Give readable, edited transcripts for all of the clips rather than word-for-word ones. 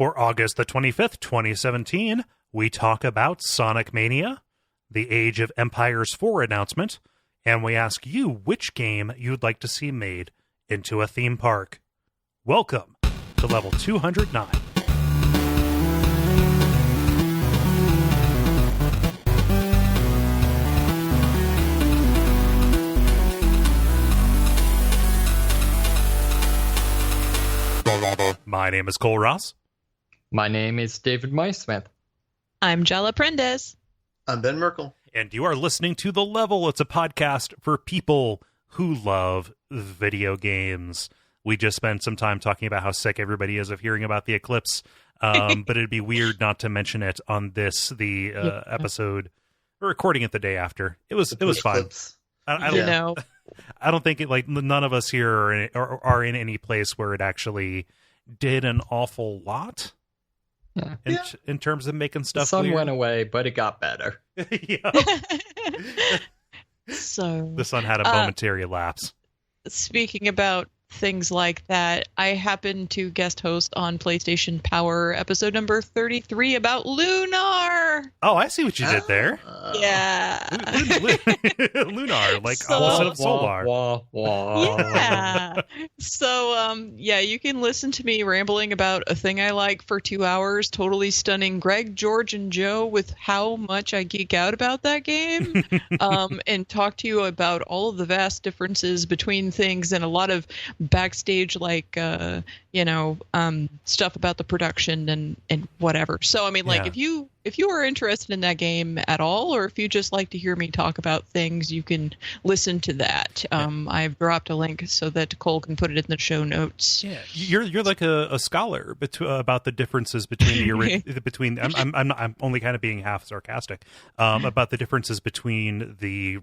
For August the 25th, 2017, we talk about Sonic Mania, the Age of Empires 4 announcement, and we ask you which game you'd like to see made into a theme park. Welcome to level 209. My name is Cole Ross. My name is David Maismith. I'm Jala Prendes. I'm Ben Merkel. And you are listening to The Level. It's a podcast for people who love video games. We just spent some time talking about how sick everybody is of hearing about the eclipse, but it'd be weird not to mention it on the episode. We're recording it the day after. It was fun. I don't think none of us here are in any place where it actually did an awful lot. In terms of making stuff. The sun weird. went away, but it got better. So the sun had a momentary lapse. Speaking about things like that, I happened to guest host on PlayStation Power episode number 33 about Lunar. Oh, I see what you did there. Yeah. Lunar, like opposite of Solar. Yeah. So, you can listen to me rambling about a thing I like for 2 hours, totally stunning Greg, George, and Joe with how much I geek out about that game, and talk to you about all of the vast differences between things and a lot of backstage, stuff about the production and whatever. So, I mean, if you are interested in that game at all, or if you just like to hear me talk about things, you can listen to that. I've dropped a link so that Cole can put it in the show notes. Yeah, you're like a scholar about the differences between I'm only kind of being half sarcastic about the differences between the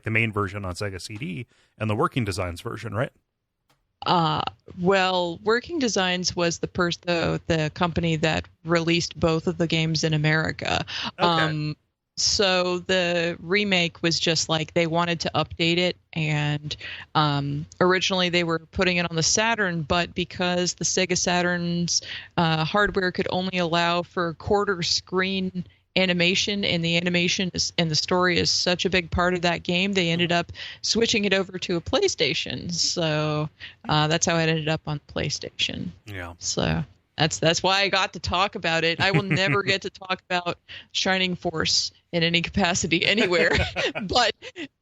main version on Sega CD and the Working Designs version, right? Well, Working Designs was the company that released both of the games in America. Okay. So the remake was just like they wanted to update it, and originally they were putting it on the Saturn, but because the Sega Saturn's hardware could only allow for quarter screen animation, and the animation and the story is such a big part of that game, they ended up switching it over to a PlayStation. So that's how it ended up on PlayStation. Yeah. So that's why I got to talk about it. I will never get to talk about Shining Force in any capacity anywhere, but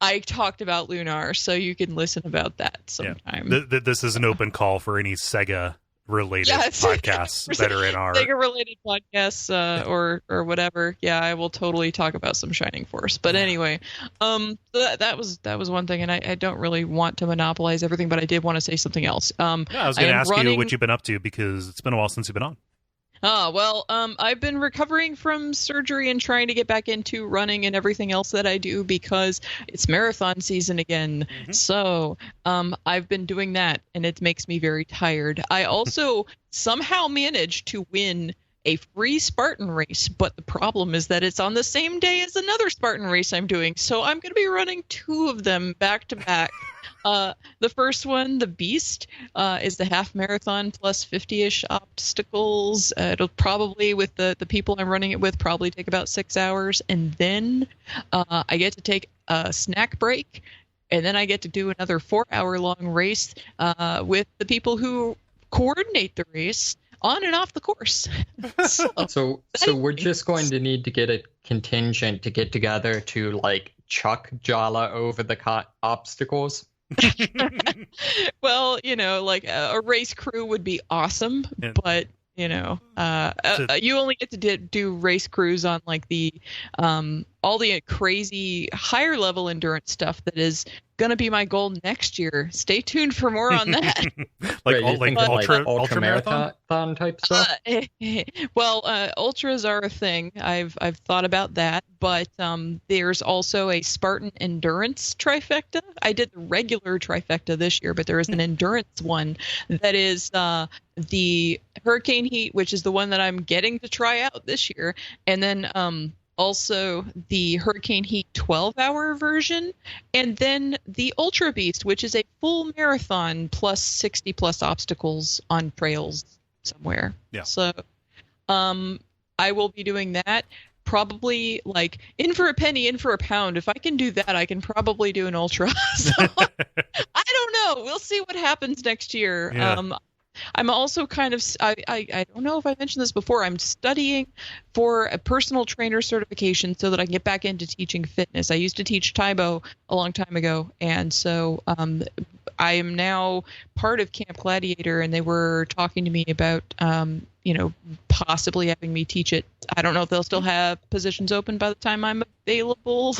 I talked about Lunar, so you can listen about that sometime. Yeah. This is an open call for any Sega related podcasts that are in our Sega related podcasts or whatever. Yeah, I will totally talk about some Shining Force. But anyway, that was one thing, and I don't really want to monopolize everything, but I did want to say something else. I was going to ask you what you've been up to, because it's been a while since you've been on. I've been recovering from surgery and trying to get back into running and everything else that I do, because it's marathon season again. Mm-hmm. So I've been doing that, and it makes me very tired. I also somehow managed to win a free Spartan race, but the problem is that it's on the same day as another Spartan race I'm doing. So I'm going to be running two of them back to back. The first one, the Beast, is the half marathon plus 50-ish obstacles. It'll probably, with the people I'm running it with, probably take about 6 hours. And then I get to take a snack break. And then I get to do another 4-hour-long race with the people who coordinate the race on and off the course. So we're just going to need to get a contingent to get together to, chuck Jala over the obstacles. Well, a race crew would be awesome, but you only get to do race crews on the all the crazy higher level endurance stuff that is going to be my goal next year. Stay tuned for more on that. ultra marathon type stuff. Ultras are a thing. I've thought about that, but there's also a Spartan endurance trifecta. I did the regular trifecta this year, but there is an endurance one that is the Hurricane Heat, which is the one that I'm getting to try out this year, and then also the Hurricane Heat 12-hour version, and then the Ultra Beast, which is a full marathon plus 60 plus obstacles on trails somewhere. Yeah. So I will be doing that. Probably like in for a penny, in for a pound. If I can do that, I can probably do an ultra. So I don't know. We'll see what happens next year. Yeah. I'm also kind of, I don't know if I mentioned this before, I'm studying for a personal trainer certification so that I can get back into teaching fitness. I used to teach Taibo a long time ago, and so I am now part of Camp Gladiator, and they were talking to me about, possibly having me teach it. I don't know if they'll still have positions open by the time I'm available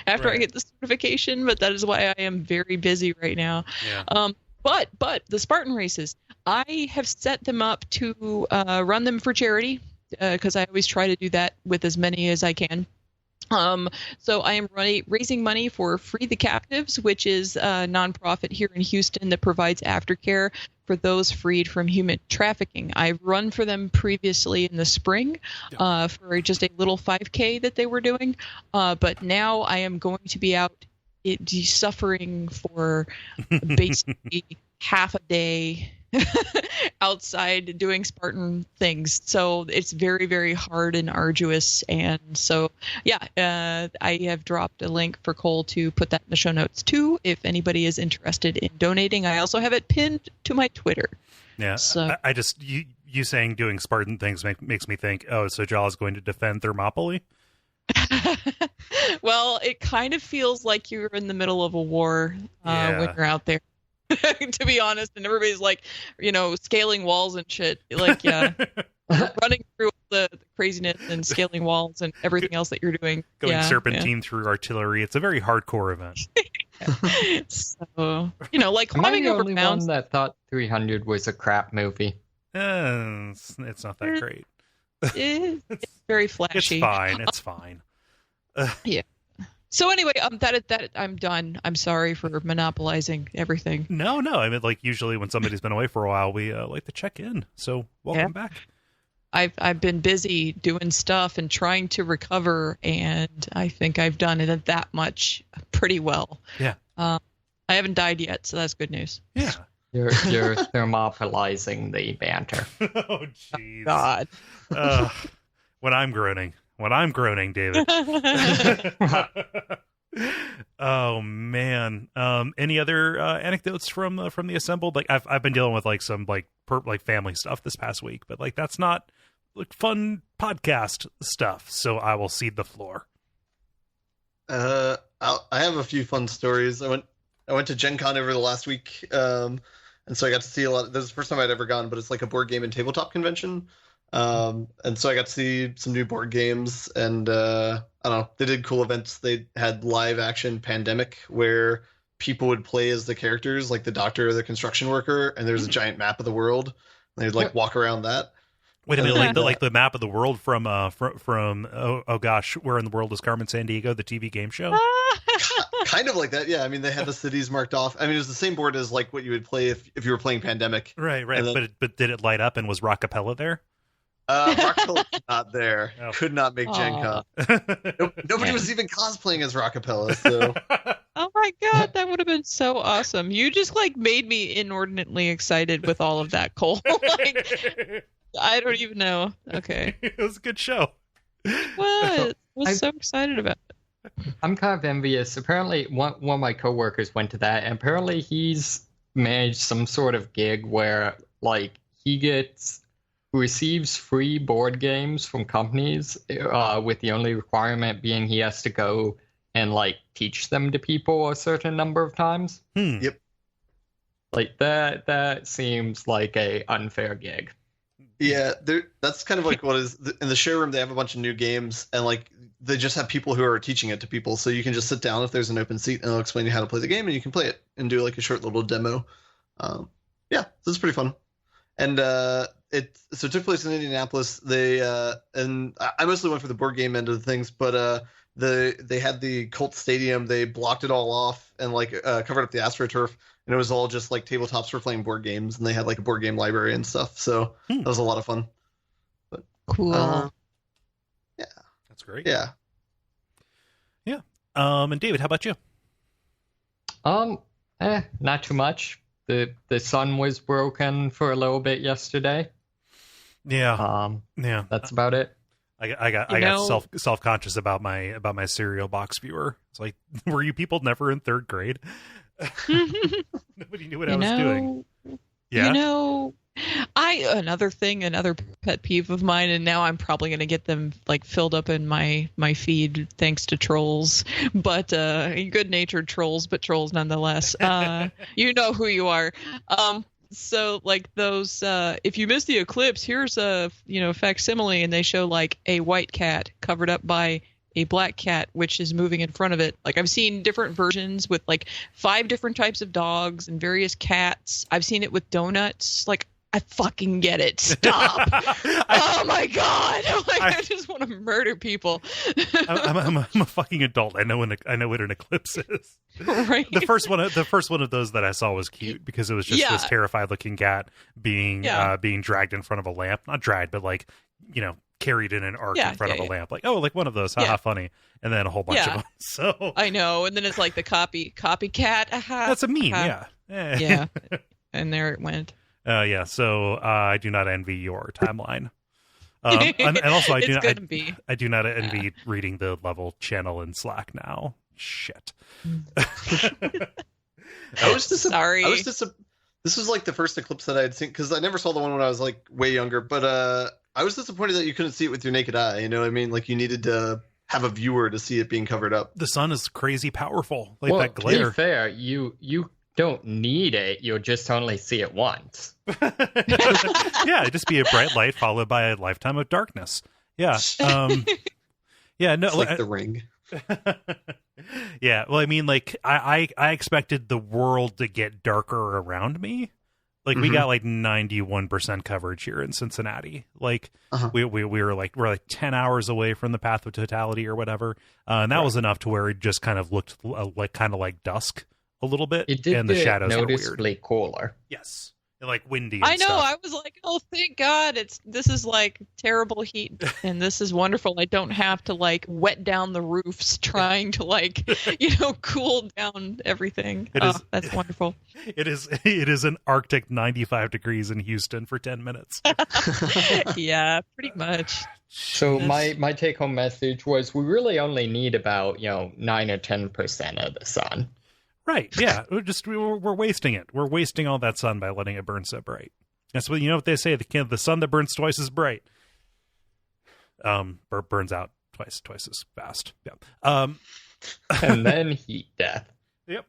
after I get the certification, but that is why I am very busy right now. Yeah. But the Spartan races, I have set them up to run them for charity because I always try to do that with as many as I can. So I am raising money for Free the Captives, which is a nonprofit here in Houston that provides aftercare for those freed from human trafficking. I've run for them previously in the spring for just a little 5K that they were doing. But now I am going to be out suffering for basically half a day outside doing Spartan things. So it's very, very hard and arduous. And so, I have dropped a link for Kole to put that in the show notes too, if anybody is interested in donating. I also have it pinned to my Twitter. Yeah. So I just, you saying doing Spartan things makes me think, oh, so Jala's going to defend Thermopylae? Well, it kind of feels like you're in the middle of a war when you're out there. To be honest, and everybody's like, scaling walls and shit. Like, running through the craziness and scaling walls and everything else that you're doing. Going serpentine through artillery. It's a very hardcore event. So, like climbing over mountains. Am I the only one that thought 300 was a crap movie? It's not that great. It's very flashy. It's fine. Yeah. So anyway, that I'm done. I'm sorry for monopolizing everything. No. I mean, like usually when somebody's been away for a while, we like to check in. So welcome back. I've been busy doing stuff and trying to recover, and I think I've done it that much pretty well. Yeah. I haven't died yet, so that's good news. Yeah. You're thermopolizing the banter. Oh jeez. God. When I'm groaning, David. Oh man. Any other anecdotes from the assembled? Like I've been dealing with like some like family stuff this past week, but like that's not like fun podcast stuff. So I will cede the floor. I have a few fun stories. I went to GenCon over the last week, and so I got to see a lot. This is the first time I'd ever gone, but it's like a board game and tabletop convention. And so I got to see some new board games, and I don't know, they did cool events. They had live action Pandemic where people would play as the characters, like the doctor or the construction worker, and there's a giant map of the world. And they'd like walk around that. Wait a minute, like the map of the world from oh gosh, where in the world is Carmen Sandiego, the TV game show? Kind of like that, yeah. I mean, they had the cities marked off. I mean, it was the same board as like what you would play if you were playing Pandemic. Right. Then, but did it light up, and was Rockapella there? Rockapella was not there. Oh. Could not make GenCon. Nobody was even cosplaying as Rockapella. So. Oh my god, that would have been so awesome! You just like made me inordinately excited with all of that, Kole. Like, I don't even know. Okay, it was a good show. What? I was so excited about it. I'm kind of envious. Apparently, one of my coworkers went to that, and apparently he's managed some sort of gig where like he receives free board games from companies with the only requirement being he has to go and like teach them to people a certain number of times. Yep. Like that seems like a unfair gig. Yeah, that's kind of like what is in the showroom. They have a bunch of new games, and like they just have people who are teaching it to people. So you can just sit down if there's an open seat, and they'll explain you how to play the game, and you can play it and do like a short little demo. Yeah, so it's pretty fun. And it took place in Indianapolis. They and I mostly went for the board game end of the things, but they had the Colt Stadium. They blocked it all off and like covered up the AstroTurf, and it was all just like tabletops for playing board games. And they had like a board game library and stuff. So that was a lot of fun. But, cool. Yeah, that's great. Yeah. And David, how about you? Not too much. The sun was broken for a little bit yesterday. Yeah. Yeah. That's about it. I got self-conscious about my cereal box viewer. It's like, were you people never in third grade? Nobody knew what I was doing. Yeah. Another pet peeve of mine, and now I'm probably going to get them like filled up in my feed thanks to trolls, but good-natured trolls, but trolls nonetheless. You know who you are. So like those, if you miss the eclipse, here's a facsimile, and they show like a white cat covered up by a black cat, which is moving in front of it. Like I've seen different versions with like 5 different types of dogs and various cats. I've seen it with donuts. Like, I fucking get it. Stop. Oh my God. I just want to murder people. I'm a fucking adult. I know what an eclipse is. Right. The first one of those that I saw was cute because it was just this terrified looking cat being dragged in front of a lamp. Not dragged, but like, carried in an arc in front of a lamp. Like, oh, like one of those. Haha, funny. And then a whole bunch of them. So I know. And then it's like the copycat. That's a meme. Yeah. Yeah. And there it went. So I do not envy your timeline. And also I do not envy reading the level channel in Slack now. Shit. Sorry. This was like the first eclipse that I had seen, because I never saw the one when I was like way younger, but I was disappointed that you couldn't see it with your naked eye. You know what I mean? Like you needed to have a viewer to see it being covered up. The sun is crazy powerful. Like that glare. To be fair, you don't need it. You'll just only see it once. Yeah, it'd just be a bright light followed by a lifetime of darkness. Yeah. Yeah. No, it's like The Ring. Yeah. Well, I mean, like I expected the world to get darker around me. Like we got like 91% coverage here in Cincinnati. Like we're like 10 hours away from the path of totality or whatever. And that was enough to where it just kind of looked like dusk a little bit. It did, and the shadows noticeably are weird. Cooler. Yes. And like windy and I know. stuff. I was like, oh, thank God. This is like terrible heat, and this is wonderful. I don't have to like wet down the roofs trying to like, cool down everything. That's wonderful. It is an Arctic 95 degrees in Houston for 10 minutes. Yeah, pretty much. So my take home message was we really only need about 9 or 10% of the sun. Right, yeah. We're wasting it. We're wasting all that sun by letting it burn so bright. That's what what they say, the sun that burns twice as bright. Burns out twice as fast. Yeah. And then heat death. Yep.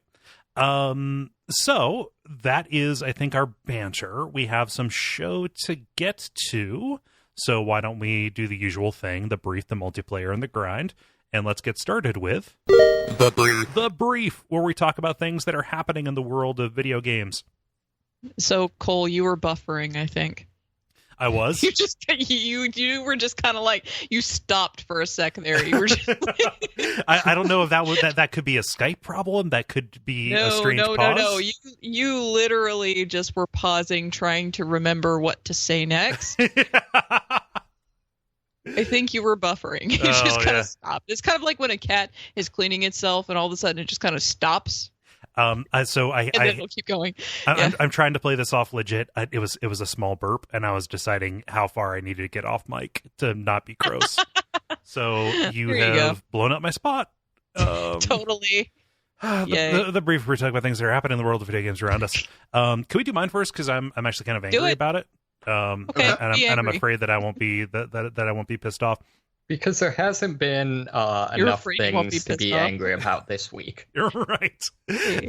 So that is, I think, our banter. We have some show to get to. So why don't we do the usual thing, the brief, the multiplayer, and the grind. And let's get started with The Brief, where we talk about things that are happening in the world of video games. So, Kole, you were buffering, I think. I was? You were just kind of like, you stopped for a second there. You were just like... I don't know if that could be a Skype problem. That could be a strange pause. No. You literally just were pausing, trying to remember what to say next. I think you were buffering. You just kind of stopped. It's kind of like when a cat is cleaning itself and all of a sudden it just kind of stops. And then it'll keep going. I'm trying to play this off legit. It was a small burp, and I was deciding how far I needed to get off mic to not be gross. So you have blown up my spot. Totally. The brief, we're talking about things that are happening in the world of video games around us. Can we do mine first? Because I'm actually kind of angry about it. Okay, and I'm afraid that I won't be that I won't be pissed off because there hasn't been enough things to be angry about this week. You're right.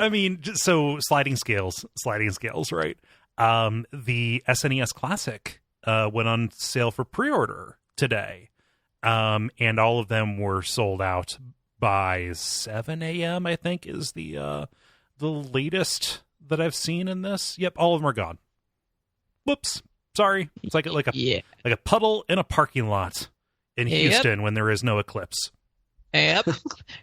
I mean, so sliding scales, right? The SNES Classic went on sale for pre-order today, and all of them were sold out by 7 a.m. I think is the latest that I've seen in this. Yep, all of them are gone. Whoops. Sorry. It's like a puddle in a parking lot in Houston when there is no eclipse. Yep.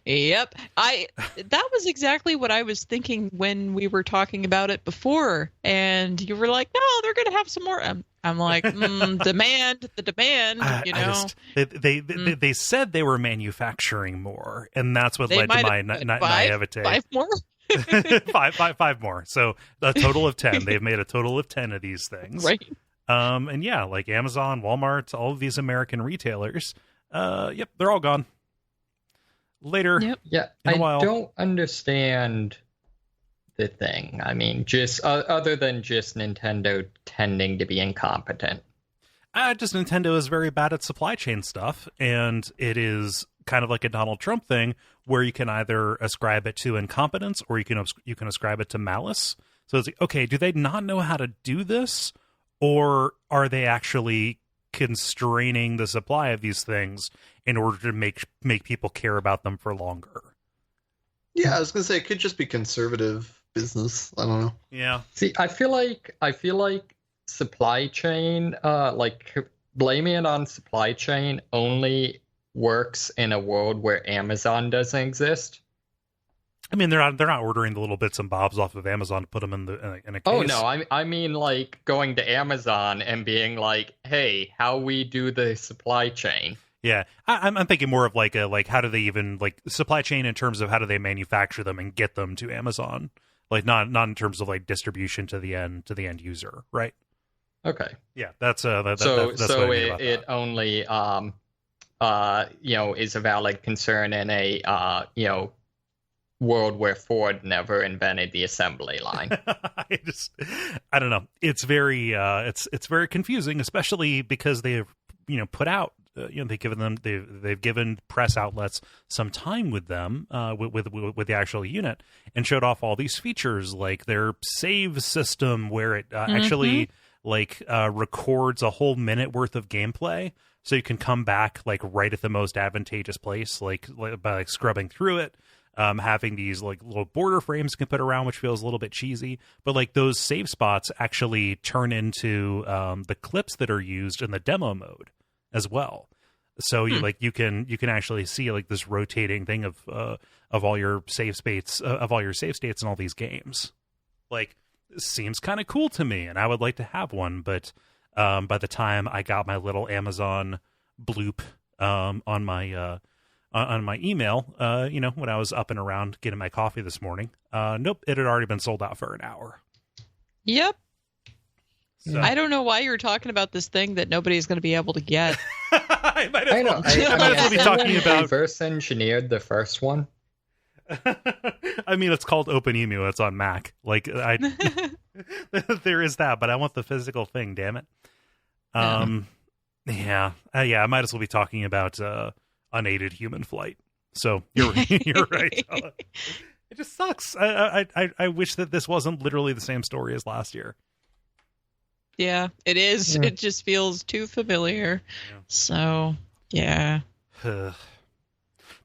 That was exactly what I was thinking when we were talking about it before, and you were like, "No, they're going to have some more." I'm like, demand. They said they were manufacturing more, and that's what led to my naivete. 5 more. five more. So a total of 10. They've made a total of 10 of these things. Right. And yeah, like Amazon, Walmart, all of these American retailers, yep, they're all gone. Later, Yep. Yeah, in a while. I don't understand the thing. I mean, just other than just Nintendo tending to be incompetent. Just Nintendo is very bad at supply chain stuff, and it is kind of like a Donald Trump thing where you can either ascribe it to incompetence or you can ascribe it to malice. So it's like, okay, do they not know how to do this, or are they actually constraining the supply of these things in order to make people care about them for longer? Yeah, I was gonna say it could just be conservative business. I don't know. Yeah. See, I feel like supply chain, like blaming it on supply chain only works in a world where Amazon doesn't exist. I mean, they're not ordering the little bits and bobs off of Amazon to put them in a case. Oh no, I mean like going to Amazon and being like, hey, how we do the supply chain. Yeah, I'm thinking more of like how do they even like supply chain in terms of how do they manufacture them and get them to Amazon, like not in terms of like distribution to the end user, right? Okay. Yeah, that's what I So mean about it that. only is a valid concern in a world where Ford never invented the assembly line. I don't know. It's very it's very confusing, especially because they've put out they've given press outlets some time with them with the actual unit and showed off all these features like their save system where it actually records a whole minute worth of gameplay, so you can come back like right at the most advantageous place, like by scrubbing through it. Having these like little border frames you can put around, which feels a little bit cheesy, but like those save spots actually turn into the clips that are used in the demo mode as well. So you can actually see like this rotating thing of all your save states in all these games. Like, seems kind of cool to me, and I would like to have one. But by the time I got my little Amazon bloop on my email, when I was up and around getting my coffee this morning, nope, it had already been sold out for an hour. Yep. So. I don't know why you're talking about this thing that nobody's going to be able to get. I might as well be talking about reverse engineered the first one. I mean, it's called OpenEMU. It's on Mac. Like, there is that, but I want the physical thing. Damn it. Yeah. I might as well be talking about unaided human flight. So you're right. It just sucks. I wish that this wasn't literally the same story as last year. Yeah, it is. Yeah. It just feels too familiar. Yeah. So, yeah.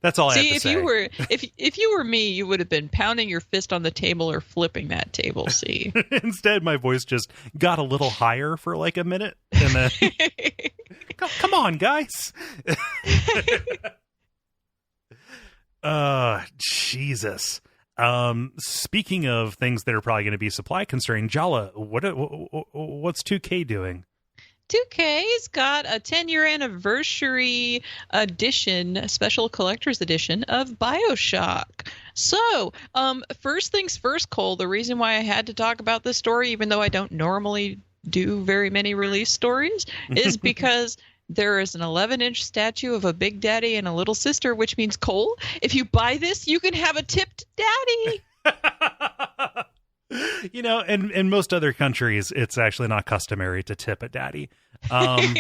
That's all I have to say. If you were me, you would have been pounding your fist on the table or flipping that table. See. Instead, my voice just got a little higher for like a minute, and then come on, guys. Jesus. Speaking of things that are probably going to be supply constrained, Jala, what's 2K doing? 2K's got a 10-year anniversary edition, a special collector's edition of Bioshock. So, first things first, Kole, the reason why I had to talk about this story, even though I don't normally do very many release stories, is because there is an 11-inch statue of a Big Daddy and a little sister, which means, Kole, if you buy this, you can have a tipped daddy. In most other countries, it's actually not customary to tip a daddy. Yeah,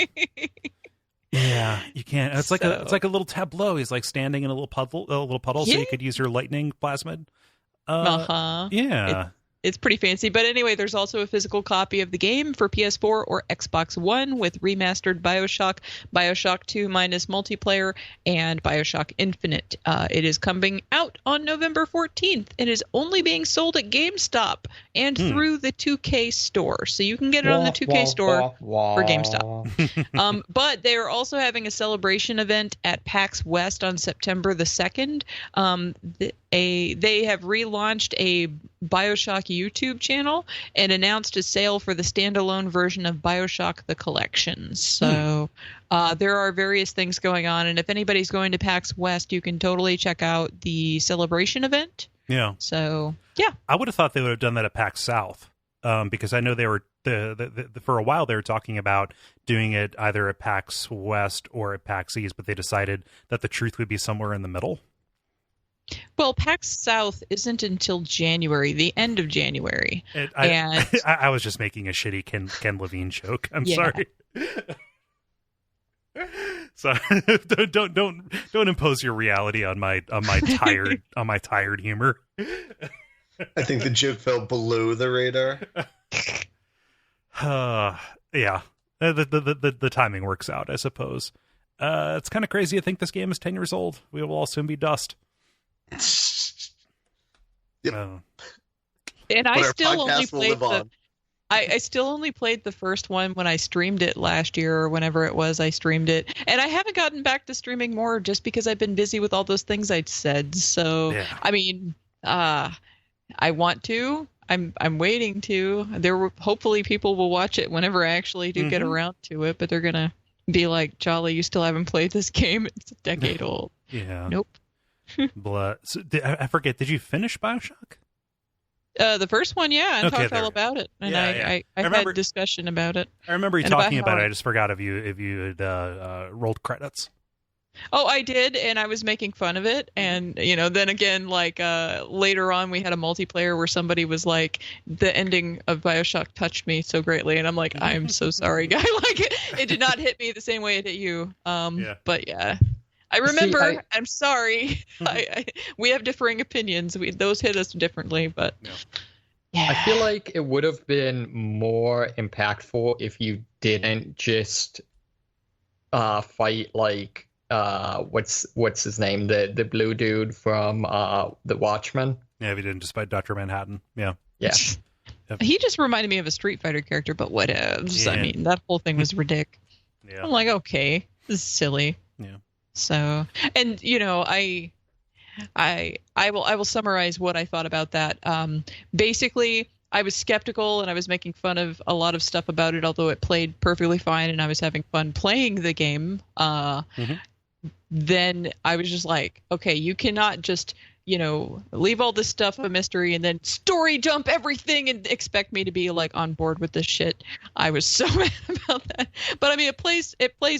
you can't. It's like a little tableau. He's like standing in a little puddle, Yeah. so you could use your lightning plasmid. Yeah. It's pretty fancy. But anyway, there's also a physical copy of the game for PS4 or Xbox One with remastered Bioshock, Bioshock 2 minus multiplayer, and Bioshock Infinite. It is coming out on November 14th. It is only being sold at GameStop and through the 2K store. So you can get it on the 2K store for GameStop. But they are also having a celebration event at PAX West on September the 2nd. They have relaunched a Bioshock YouTube channel and announced a sale for the standalone version of Bioshock the Collection. So there are various things going on, and if anybody's going to PAX West, you can totally check out the celebration event. Yeah. So, yeah. I would have thought they would have done that at PAX South. because I know they were for a while they were talking about doing it either at PAX West or at PAX East, but they decided that the truth would be somewhere in the middle. Well, PAX South isn't until January, the end of January. I was just making a shitty Ken Levine joke. I'm sorry. So don't impose your reality on my tired humor. I think the joke fell below the radar. Yeah, the timing works out, I suppose. It's kind of crazy to think this game is 10 years old. We will all soon be dust. Yep. And I still only played I still only played the first one when I streamed it last year or whenever it was I streamed it. And I haven't gotten back to streaming more just because I've been busy with all those things I'd said. So, yeah. I mean, I want to. I'm waiting to. Hopefully people will watch it whenever I actually do get around to it, but they're going to be like, Jala, you still haven't played this game? It's a decade old. Yeah. Nope. So, I forget, did you finish Bioshock? The first one, yeah, and talked all about it, and I had discussion about it. I remember you talking about it. I just forgot if you had rolled credits. Oh, I did, and I was making fun of it, and then again, like later on, we had a multiplayer where somebody was like, "The ending of Bioshock touched me so greatly," and I'm like, "I'm so sorry, guy." Like it did not hit me the same way it hit you. But yeah. I remember. I'm sorry. We have differing opinions. Those hit us differently, but yeah. I feel like it would have been more impactful if you didn't just fight like what's his name, the blue dude from The Watchmen. Yeah, if you didn't just fight Dr. Manhattan. Yeah. Yeah. Yep. He just reminded me of a Street Fighter character, but whatevs. Yeah. I mean, that whole thing was ridiculous. Yeah. I'm like, okay, this is silly. Yeah. So, and I will summarize what I thought about that. Basically, I was skeptical and I was making fun of a lot of stuff about it, although it played perfectly fine and I was having fun playing the game. Then I was just like, okay, you cannot just leave all this stuff a mystery and then story dump everything and expect me to be like on board with this shit. I was so mad about that. But I mean, it plays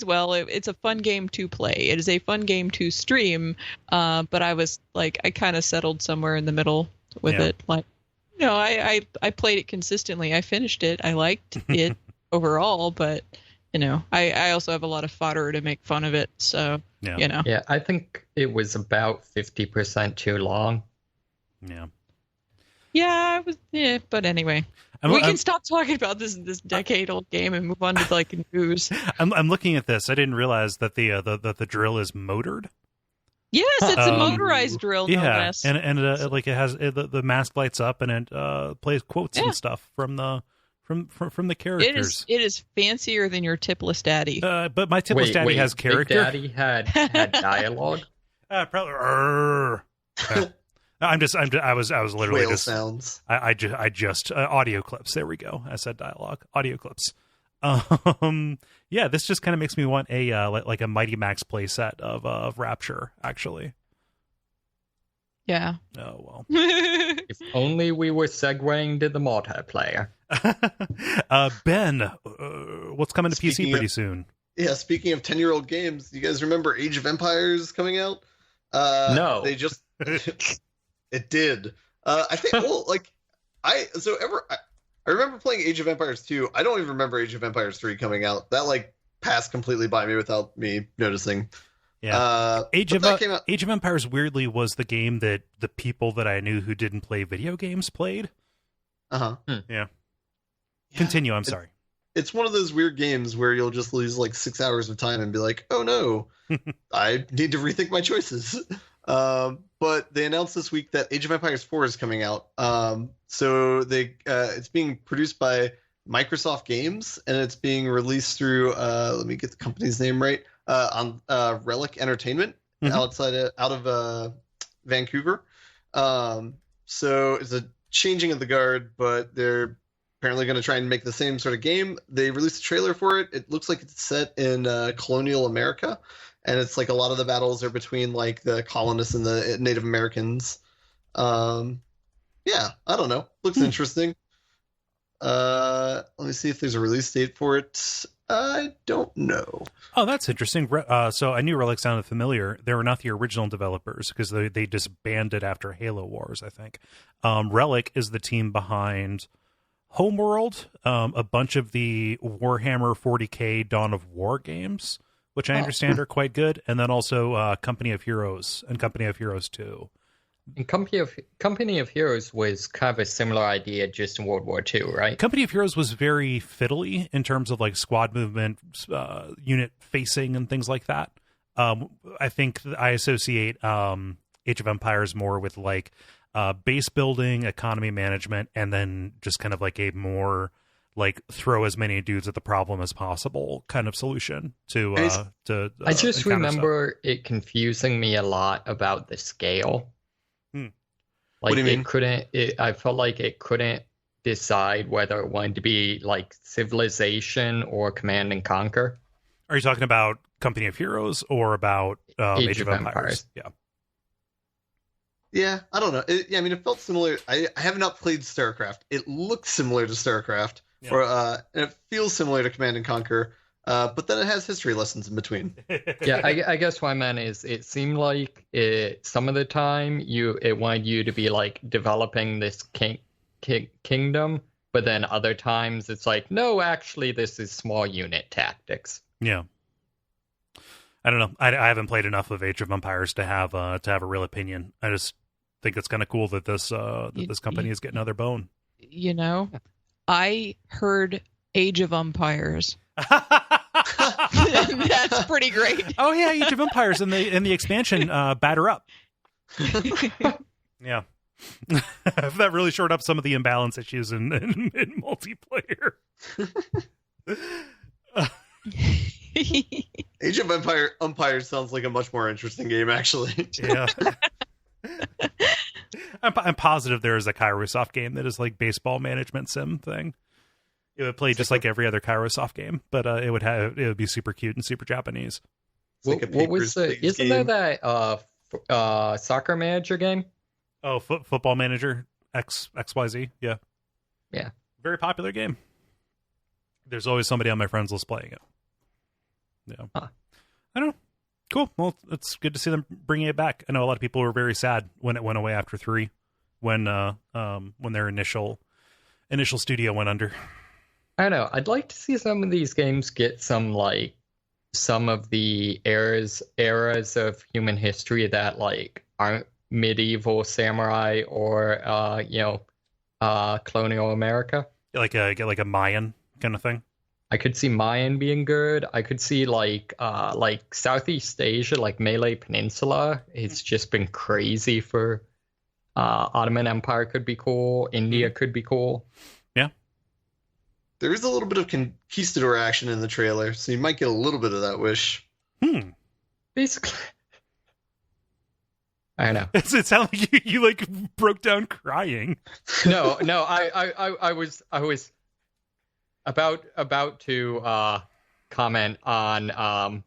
well. It's a fun game to play. It is a fun game to stream. But I was like, I kind of settled somewhere in the middle with it. Like, I played it consistently. I finished it. I liked it overall, but I also have a lot of fodder to make fun of it. So, Yeah, I think it was about 50% too long. Yeah. Yeah, but anyway. We can stop talking about this decade-old game and move on to like news. I'm looking at this. I didn't realize that the drill is motored. Yes, it's a motorized drill. No less. And like it has the mask lights up and it plays quotes and stuff from the characters. It is fancier than your tipless daddy. But my tipless daddy has character. Big Daddy had dialogue. Probably. I was literally Whale just sounds. I just audio clips. There we go. I said dialogue. Audio clips. Yeah, this just kind of makes me want a like a Mighty Max playset of Rapture, actually. Yeah. Oh well. If only we were segueing to the multiplayer. Ben, what's coming to PC pretty soon? Yeah, speaking of 10-year-old games, you guys remember Age of Empires coming out? No. They just it did. I think I remember playing Age of Empires 2. I don't even remember Age of Empires 3 coming out. That passed completely by me without me noticing. Yeah. Age of Empires weirdly was the game that the people that I knew who didn't play video games played. Yeah. Continue, I'm sorry. It's one of those weird games where you'll just lose like 6 hours of time and be like, oh no, I need to rethink my choices. But they announced this week that Age of Empires 4 is coming out. So it's being produced by Microsoft Games and it's being released through, let me get the company's name right, on Relic Entertainment out of Vancouver. So it's a changing of the guard, but they're apparently going to try and make the same sort of game. They released a trailer for it. It looks like it's set in colonial America, and it's like a lot of the battles are between like the colonists and the Native Americans. Yeah, I don't know. Looks interesting. Let me see if there's a release date for it. I don't know. Oh, that's interesting. So I knew Relic sounded familiar. They were not the original developers because they disbanded after Halo Wars, I think. Relic is the team behind Homeworld, a bunch of the Warhammer 40K Dawn of War games, which I understand are quite good, and then also Company of Heroes and Company of Heroes 2. And Company of Heroes was kind of a similar idea just in World War II, right? Company of Heroes was very fiddly in terms of like squad movement, unit facing, and things like that. I think I associate Age of Empires more with like base building, economy management, and then just kind of like a more like throw as many dudes at the problem as possible kind of solution to I just remember stuff. it confusing me a lot about the scale. Like, what do you mean? I felt like it couldn't decide whether it wanted to be like Civilization or Command and Conquer. Are you talking about Company of Heroes or about Age of Empires? Yeah, I don't know. I mean, it felt similar. I have not played StarCraft. It looks similar to StarCraft, and it feels similar to Command and Conquer. But then it has history lessons in between. Yeah, I guess what I meant is it seemed like some of the time it wanted you to be like developing this kingdom, but then other times it's like, no, actually, this is small unit tactics. Yeah. I don't know. I haven't played enough of Age of Empires to have a real opinion. I just think it's kind of cool that this company is getting another bone. You know, I heard Age of Empires. That's pretty great. Oh yeah, Age of Empires and the expansion batter up. Yeah. That really shored up some of the imbalance issues in multiplayer. Age of Empires sounds like a much more interesting game, actually. Yeah. I'm positive there is a Kairosoft game that is like baseball management sim thing. It would play just like every other Kairosoft game, but it would be super cute and super Japanese. What was isn't there that soccer manager game? Oh, Football Manager XYZ, yeah. Yeah. Very popular game. There's always somebody on my friends list playing it. Yeah. Huh. I don't know. Cool. Well, it's good to see them bringing it back. I know a lot of people were very sad when it went away after 3, when their initial studio went under. I don't know. I'd like to see some of these games get some of the eras of human history that like aren't medieval samurai or colonial America. Get like a Mayan kind of thing. I could see Mayan being good. I could see like Southeast Asia, like Malay Peninsula. It's just been crazy for Ottoman Empire could be cool. India could be cool. Yeah. There is a little bit of conquistador action in the trailer, so you might get a little bit of that wish. Basically. I don't know. It sounded like you like broke down crying. No, I was about to comment on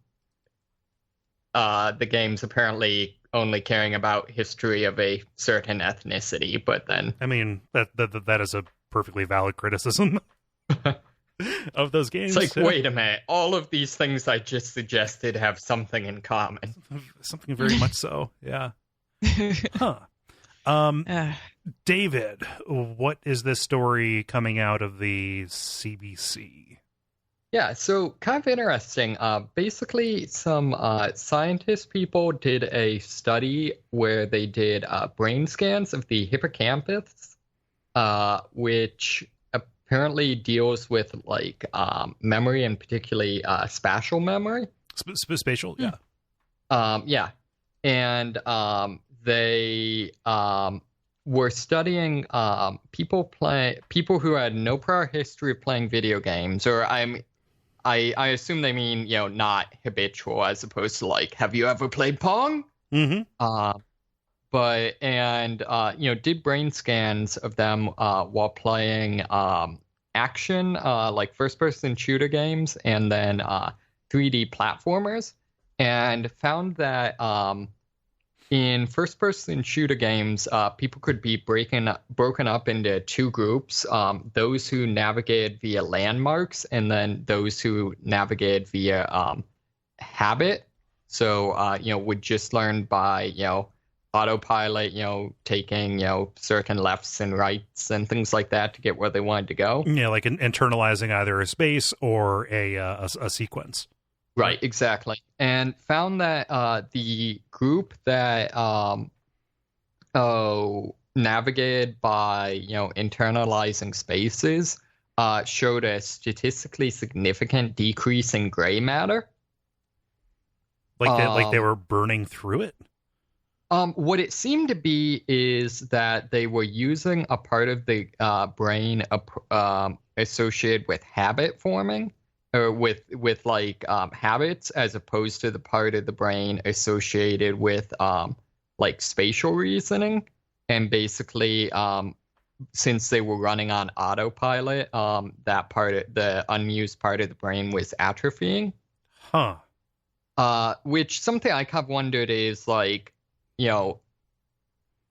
the game's apparently only caring about history of a certain ethnicity, but then I mean that is a perfectly valid criticism of those games. It's like, wait a minute, all of these things I just suggested have something in common. Something very much so, yeah. Huh. David, what is this story coming out of the CBC? Yeah, so kind of interesting. Basically, some scientist people did a study where they did brain scans of the hippocampus, which apparently deals with like memory and particularly spatial memory. Spatial, yeah. Yeah, and they were studying people who had no prior history of playing video games, or I assume they mean, not habitual, as opposed to like, have you ever played Pong? Mm-hmm. Did brain scans of them while playing action, like first-person shooter games, and then 3D platformers, and found that in first-person shooter games, people could be broken up into two groups: those who navigate via landmarks, and then those who navigate via habit. So, would just learn by autopilot, taking certain lefts and rights and things like that to get where they wanted to go. Yeah, like internalizing either a space or a sequence. Right, exactly. And found that the group that navigated by internalizing spaces showed a statistically significant decrease in gray matter. Like they were burning through it? What it seemed to be is that they were using a part of the brain associated with habit forming, or with habits, as opposed to the part of the brain associated with spatial reasoning. And basically, since they were running on autopilot, that the unused part of the brain was atrophying. Huh. Which something I kind of wondered is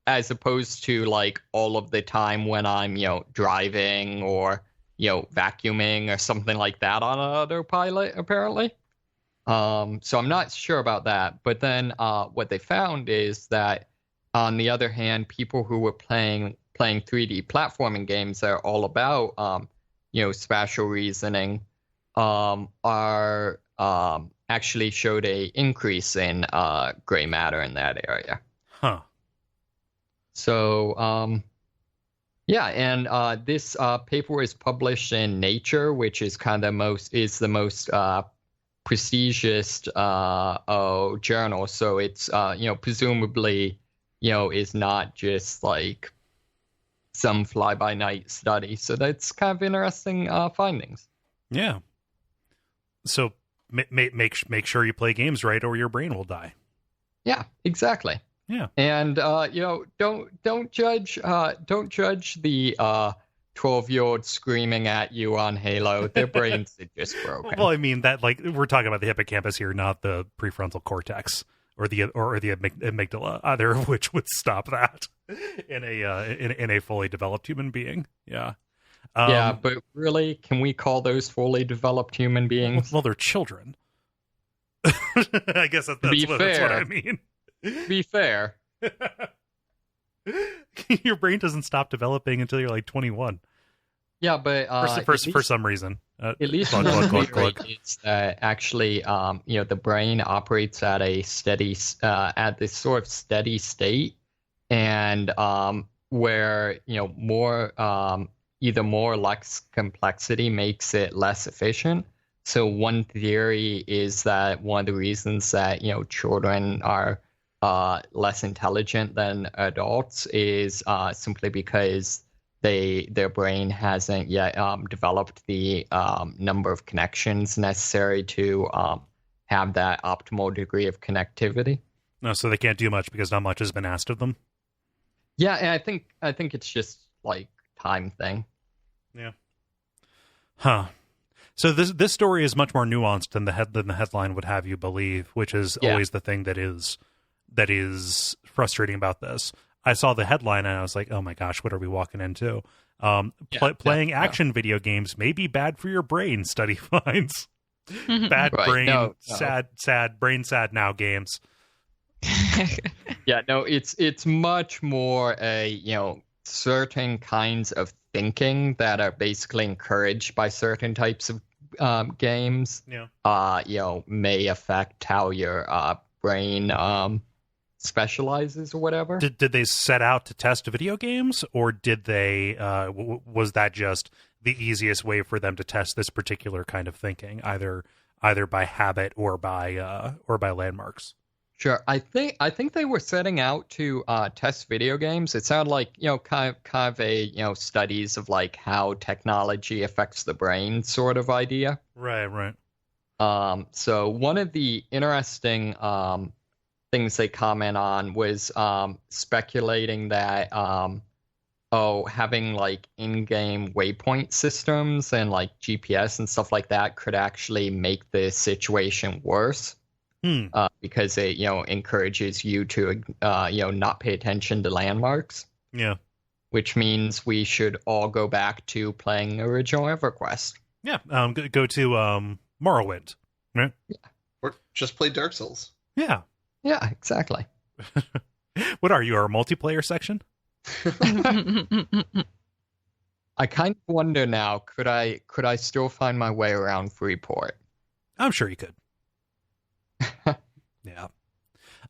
as opposed to all of the time when I'm driving or vacuuming or something like that on autopilot, apparently. So I'm not sure about that. But then what they found is that, on the other hand, people who were playing 3D platforming games that are all about spatial reasoning are actually showed a increase in gray matter in that area. Huh. So yeah, and this paper was published in Nature, which is kind of the most prestigious journal. So it's presumably is not just like some fly-by-night study. So that's kind of interesting findings. Yeah. So make sure you play games right, or your brain will die. Yeah, exactly. Yeah. And don't judge the 12-year-old screaming at you on Halo. Their brains are just broken. Well, I mean that, like, we're talking about the hippocampus here, not the prefrontal cortex or the amygdala, either of which would stop that in a fully developed human being. Yeah. Yeah, but really, can we call those fully developed human beings? Well, they're children. I guess that's what I mean. To be fair. Your brain doesn't stop developing until you're like 21. Yeah, but for some reason, at least it's that actually, the brain operates at a steady, at this sort of steady state, and where more either more or less complexity makes it less efficient. So one theory is that one of the reasons that children are less intelligent than adults is simply because their brain hasn't yet developed the number of connections necessary to have that optimal degree of connectivity. No, so they can't do much because not much has been asked of them. Yeah, and I think it's just like time thing. Yeah. Huh. So this story is much more nuanced than the headline would have you believe, which is always the thing that is frustrating about this. I saw the headline and I was like, oh my gosh, what are we walking into? Playing action video games may be bad for your brain, study finds. Bad brain, sad brain sad now games. Yeah, no, it's much more a, certain kinds of thinking that are basically encouraged by certain types of games. May affect how your brain specializes or whatever. Did they set out to test video games, or did they was that just the easiest way for them to test this particular kind of thinking, either by habit or by landmarks? Sure, I think they were setting out to test video games. It sounded like kind of a studies of like how technology affects the brain sort of idea. Right. So one of the interesting things they comment on was speculating that having like in-game waypoint systems and like GPS and stuff like that could actually make the situation worse. because it encourages you to not pay attention to landmarks. Yeah. Which means we should all go back to playing original EverQuest. Yeah. Go to Morrowind, right? Yeah. Or just play Dark Souls. Yeah. Yeah, exactly. What are you, our multiplayer section? I kind of wonder now, could I still find my way around Freeport? I'm sure you could. Yeah.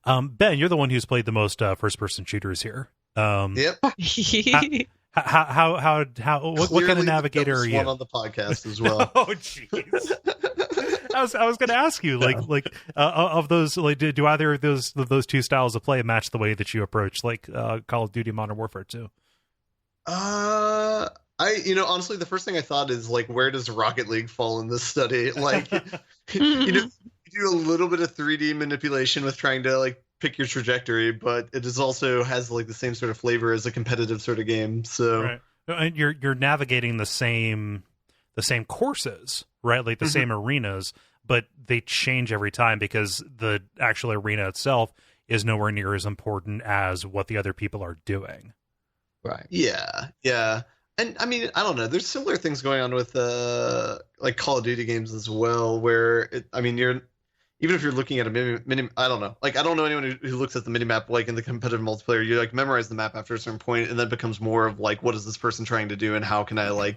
Ben, you're the one who's played the most first-person shooters here. Yep. What kind of navigator are you? One on the podcast as well. Oh, jeez. I was going to ask you, of those, do either of those two styles of play match the way that you approach, Call of Duty Modern Warfare 2? Honestly, the first thing I thought is where does Rocket League fall in this study? You do a little bit of 3D manipulation with trying to pick your trajectory, but it is also has the same sort of flavor as a competitive sort of game. So right. And you're navigating the same courses, right? Like the same arenas, but they change every time because the actual arena itself is nowhere near as important as what the other people are doing. Right. Yeah. Yeah. And I mean, I don't know. There's similar things going on with Call of Duty games as well, where you're even if you're looking at a mini I don't know. I don't know anyone who looks at the minimap in the competitive multiplayer. You memorize the map after a certain point, and then it becomes more of what is this person trying to do, and how can I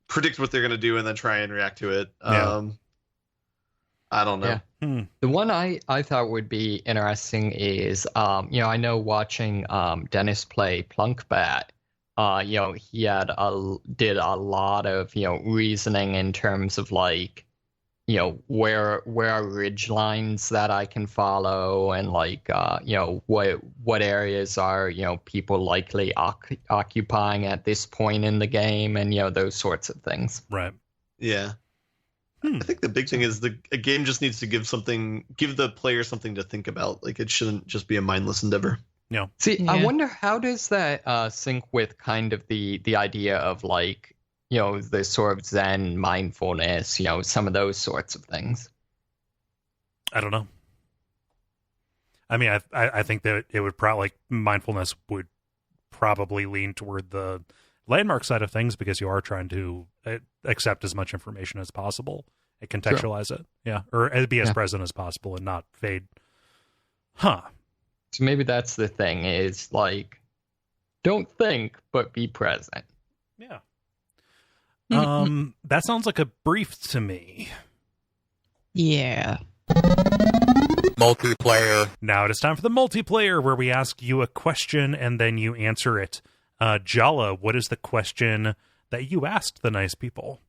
predict what they're going to do, and then try and react to it. Yeah. I don't know. Yeah. The one I thought would be interesting is I know watching Dennis play Plunkbat. He did a lot of reasoning in terms of where are ridge lines that I can follow, and what areas are people likely occupying at this point in the game, and those sorts of things. Right. Yeah. I think the big thing is a game just needs to give the player something to think about. It shouldn't just be a mindless endeavor. Yeah. See, Yeah. I wonder how does that sync with kind of the idea of the sort of Zen mindfulness, some of those sorts of things. I don't know. I mean, I think that it would probably mindfulness would probably lean toward the landmark side of things because you are trying to accept as much information as possible and contextualize it. Yeah. Or be as present as possible and not fade. Huh. So maybe that's the thing is don't think, but be present. Yeah. That sounds like a brief to me. Yeah. Multiplayer. Now it is time for the multiplayer, where we ask you a question and then you answer it. Jala, what is the question that you asked the nice people?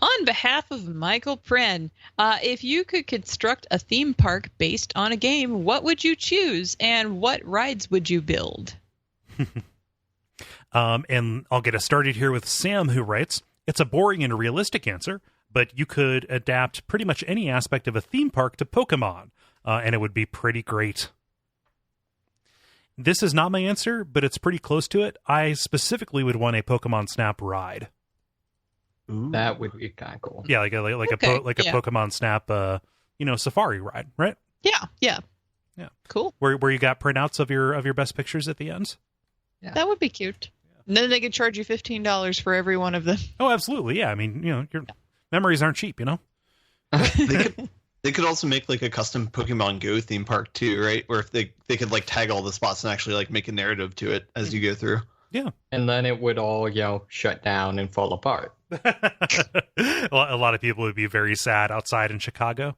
On behalf of Michael Pren, if you could construct a theme park based on a game, what would you choose, and what rides would you build? And I'll get us started here with Sam, who writes, it's a boring and realistic answer, but you could adapt pretty much any aspect of a theme park to Pokemon, and it would be pretty great. This is not my answer, but it's pretty close to it. I specifically would want a Pokemon Snap ride. Ooh. That would be kind of cool. Yeah, a Pokemon Snap, safari ride, right? Yeah. Cool. Where you got printouts of your best pictures at the end. Yeah. That would be cute. And then they could charge you $15 for every one of them. Oh, absolutely. Yeah. I mean, your memories aren't cheap, They could also make a custom Pokemon Go theme park too, right? Where if they could tag all the spots and actually make a narrative to it as you go through. Yeah. And then it would all, shut down and fall apart. A lot of people would be very sad outside in Chicago.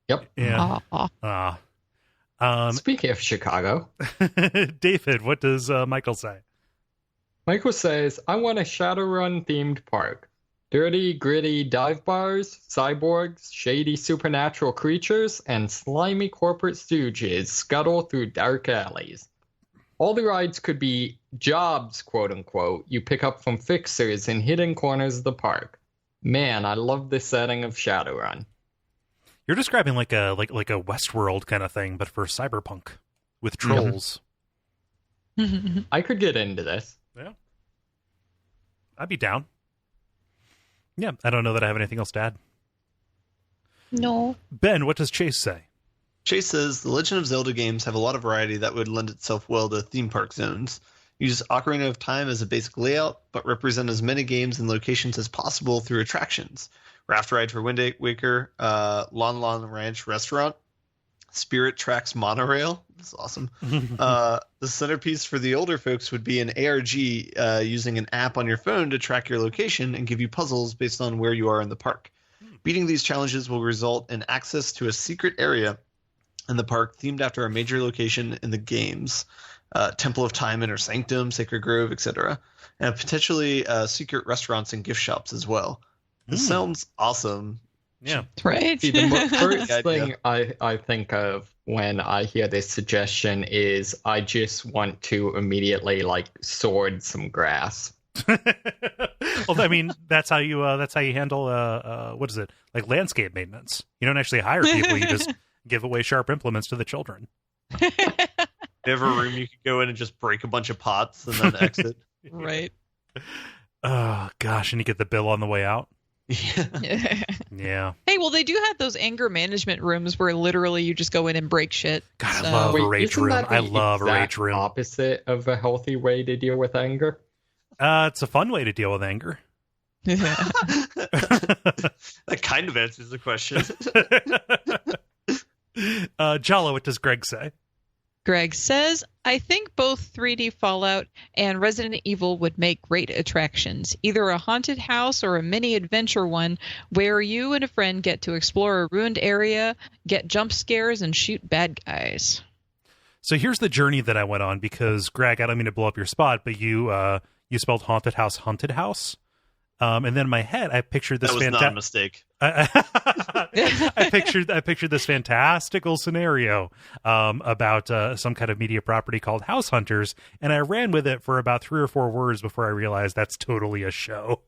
Yep. Yeah. Speaking of Chicago, David, what does Michael say? Michael says, I want a Shadowrun themed park. Dirty, gritty dive bars, cyborgs, shady supernatural creatures, and slimy corporate stooges scuttle through dark alleys. All the rides could be jobs, quote unquote, you pick up from fixers in hidden corners of the park. Man, I love the setting of Shadowrun. You're describing like a Westworld kind of thing, but for cyberpunk with trolls. I could get into this. Yeah. I'd be down. Yeah, I don't know that I have anything else to add. No. Ben, what does Chase say? Chase says the Legend of Zelda games have a lot of variety that would lend itself well to theme park zones. Use Ocarina of Time as a basic layout, but represent as many games and locations as possible through attractions. Raft Ride for Wind Waker, Lon Lon Ranch Restaurant, Spirit Tracks Monorail. That's awesome. The centerpiece for the older folks would be an ARG using an app on your phone to track your location and give you puzzles based on where you are in the park. Beating these challenges will result in access to a secret area in the park themed after a major location in the games. Temple of Time, Inner Sanctum, Sacred Grove, etc. And potentially secret restaurants and gift shops as well. This sounds awesome. Yeah. Right. See, the first thing I think of when I hear this suggestion is I just want to immediately like sword some grass. Well, I mean, that's how you handle what is it, like landscape maintenance. You don't actually hire people; you just give away sharp implements to the children. You have a room you could go in and just break a bunch of pots and then exit. Right. Oh gosh, and you get the bill on the way out. Yeah. Yeah. Hey, well, they do have those anger management rooms where literally you just go in and break shit. God, I love a rage isn't room. that I the love a exact rage room. Opposite of a healthy way to deal with anger. It's a fun way to deal with anger. That kind of answers the question. Jala, what does Greg say? Greg says, I think both 3D Fallout and Resident Evil would make great attractions. Either a haunted house or a mini adventure one where you and a friend get to explore a ruined area, get jump scares, and shoot bad guys. So here's the journey that I went on because, Greg, I don't mean to blow up your spot, but you spelled haunted house. And then in my head, I pictured this. That was not a mistake. I pictured this fantastical scenario about some kind of media property called House Hunters, and I ran with it for about 3 or 4 words before I realized that's totally a show.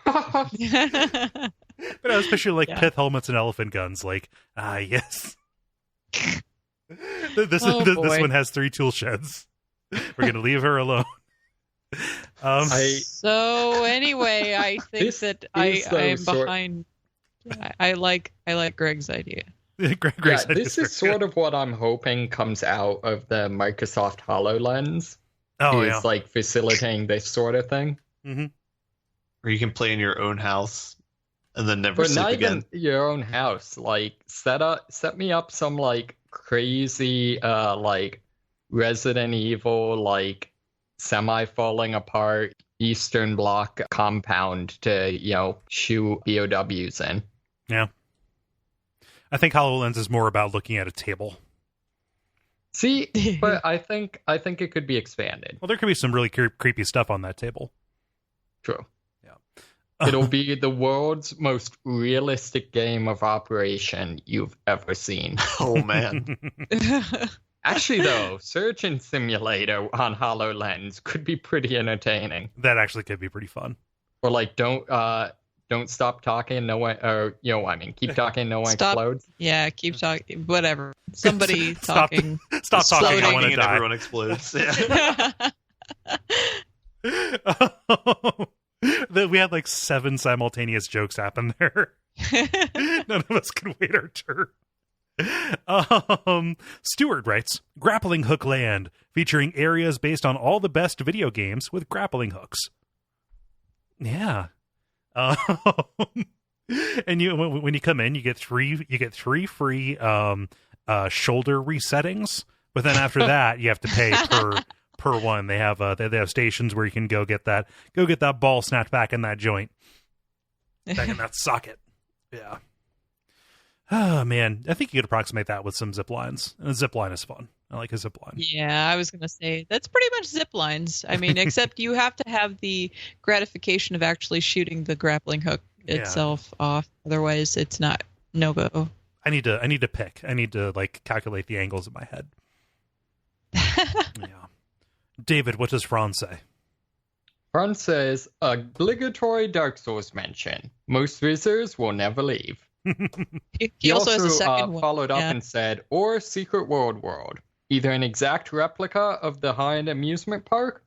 But I was picturing pith helmets and elephant guns. Yes. This one has 3 tool sheds. We're gonna leave her alone. So anyway, I think that I'm behind. I like Greg's idea. Greg's idea this is sort of what I'm hoping comes out of the Microsoft HoloLens. Oh, is like facilitating this sort of thing. Mm-hmm. Or you can play in your own house and then never sleep not again. Even your own house. Like set me up some like crazy like Resident Evil like semi falling apart Eastern Bloc compound to shoot BOWs in. Yeah. I think HoloLens is more about looking at a table. See, but I think it could be expanded. Well, there could be some really creepy stuff on that table. True. Yeah. It'll be the world's most realistic game of operation you've ever seen. Oh, man. Actually, though, Surgeon Simulator on HoloLens could be pretty entertaining. That actually could be pretty fun. Or like, don't stop talking, no one, or keep talking, no one explodes. Yeah, keep talking, whatever. Somebody talking. Stop talking, I want to and die. Everyone explodes. Yeah. We had 7 simultaneous jokes happen there. None of us could wait our turn. Stewart writes, Grappling Hook Land, featuring areas based on all the best video games with grappling hooks. Yeah. And when you come in, you get three free shoulder resettings, but then after that you have to pay per one. They have stations where you can go get that ball snapped back in that joint, back in that socket. Yeah. Oh, man. I think you could approximate that with some zip lines. And a zip line is fun. I like a zip line. Yeah, I was going to say, that's pretty much zip lines. I mean, except you have to have the gratification of actually shooting the grappling hook itself off. Otherwise, it's not no-go. I need to pick. I need to, calculate the angles in my head. Yeah. David, what does Franz say? Franz says, obligatory Dark Souls mention. Most visitors will never leave. He also has a second one. Followed up and said, or Secret World, either an exact replica of the high-end amusement park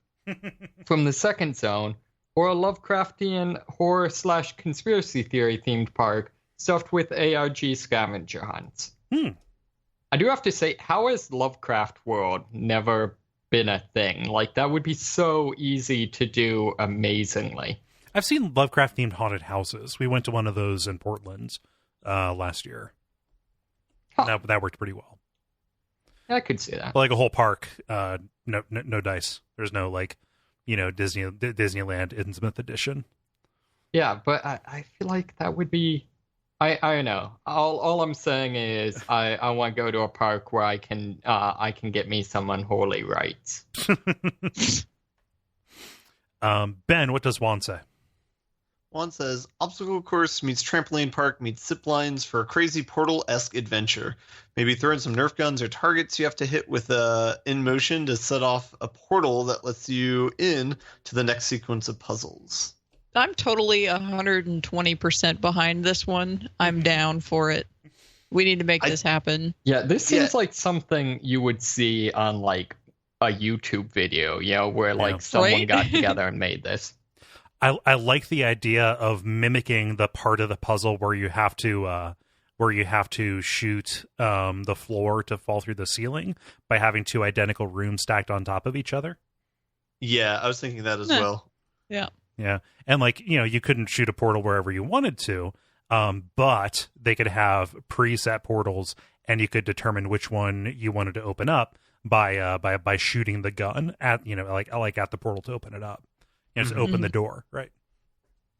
from the second zone, or a Lovecraftian horror/conspiracy theory themed park stuffed with ARG scavenger hunts. I do have to say, how has Lovecraft World never been a thing? Like, that would be so easy to do amazingly. I've seen Lovecraft-themed haunted houses. We went to one of those in Portland last year. Huh. That worked pretty well. I could see that. But like a whole park, no dice. There's no, like, Disneyland Innsmouth edition. Yeah, but I feel like that would be... I don't know. All I'm saying is I want to go to a park where I can get me some unholy rites. Ben, what does Juan say? Juan says, obstacle course meets trampoline park meets zip lines for a crazy Portal-esque adventure. Maybe throw in some Nerf guns or targets you have to hit with in motion to set off a portal that lets you in to the next sequence of puzzles. I'm totally 120% behind this one. I'm down for it. We need to make this happen. Yeah, this seems like something you would see on, like, a YouTube video, where, like, someone got together and made this. I like the idea of mimicking the part of the puzzle where you have to shoot the floor to fall through the ceiling by having two identical rooms stacked on top of each other. Yeah, I was thinking that as well. Yeah. Yeah. And like, you couldn't shoot a portal wherever you wanted to, but they could have preset portals and you could determine which one you wanted to open up by shooting the gun at, like at the portal to open it up. Just open the door, right?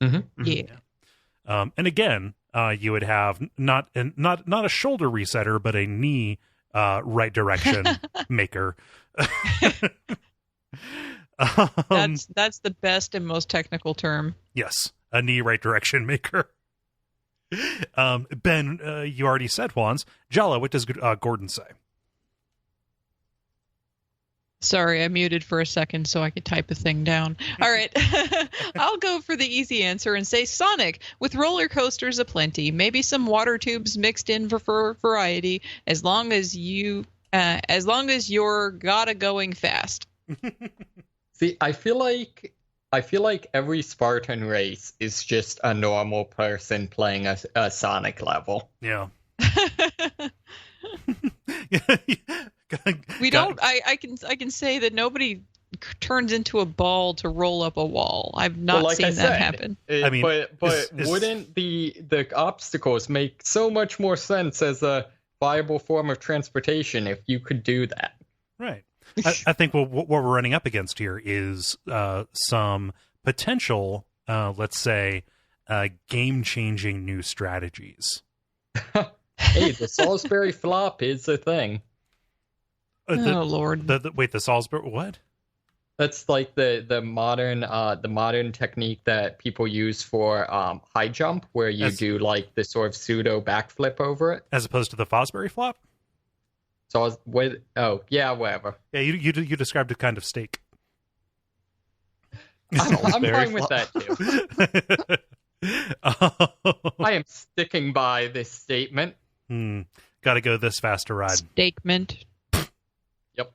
Mm-hmm. Yeah. And again, you would have not a shoulder resetter, but a knee right direction maker. That's the best and most technical term. Yes, a knee right direction maker. Ben, you already said Juan's. Jala, what does Gordon say? Sorry, I muted for a second so I could type a thing down. All right. I'll go for the easy answer and say Sonic, with roller coasters aplenty, maybe some water tubes mixed in for variety, as long as you're gotta going fast. See, I feel like every Spartan race is just a normal person playing a Sonic level. Yeah. We don't. I can say that nobody turns into a ball to roll up a wall. I've not seen that happen. I mean, but wouldn't the obstacles make so much more sense as a viable form of transportation if you could do that? Right. I think what we're running up against here is some potential, let's say, game-changing new strategies. Hey, the Salisbury flop is a thing. Lord! The Salisbury what? That's like the modern technique that people use for high jump, where you do like the sort of pseudo backflip over it, as opposed to the Fosbury flop. So whatever. Yeah, you described a kind of steak. I'm fine with that too. I am sticking by this statement. Got to go this fast to ride. Statement. Yep.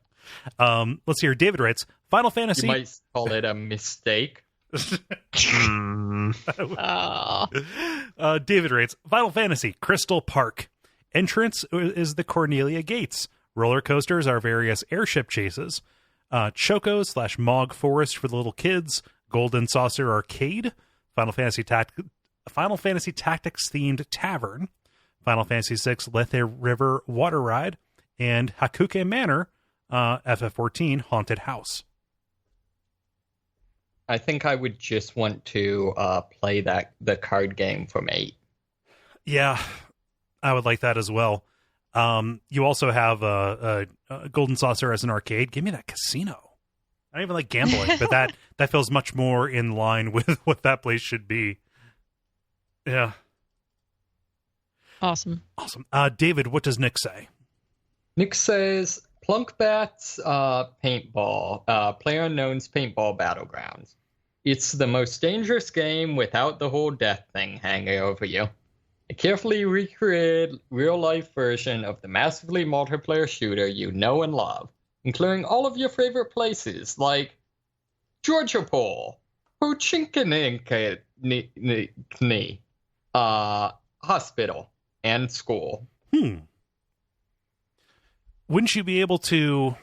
Let's hear. David writes, Final Fantasy. You might call it a mistake. David writes, Final Fantasy Crystal Park. Entrance is the Cornelia Gates. Roller coasters are various airship chases. Choco / Mog Forest for the little kids. Golden Saucer Arcade. Final Fantasy Tactics themed tavern. Final Fantasy VI Lethe River Water Ride. And Hakuoki Manor, FF14 Haunted House. I think I would just want to play the card game from 8. Yeah, I would like that as well. You also have a Golden Saucer as an arcade. Give me that casino. I don't even like gambling, but that feels much more in line with what that place should be. Yeah. Awesome. David, what does Nick say? Nick says, Plunkbat's Paintball, PlayerUnknown's Paintball Battlegrounds. It's the most dangerous game without the whole death thing hanging over you. A carefully recreated real-life version of the massively multiplayer shooter you know and love, including all of your favorite places like Georgiapol, Pochinkininky, hospital and school. Wouldn't you be able to...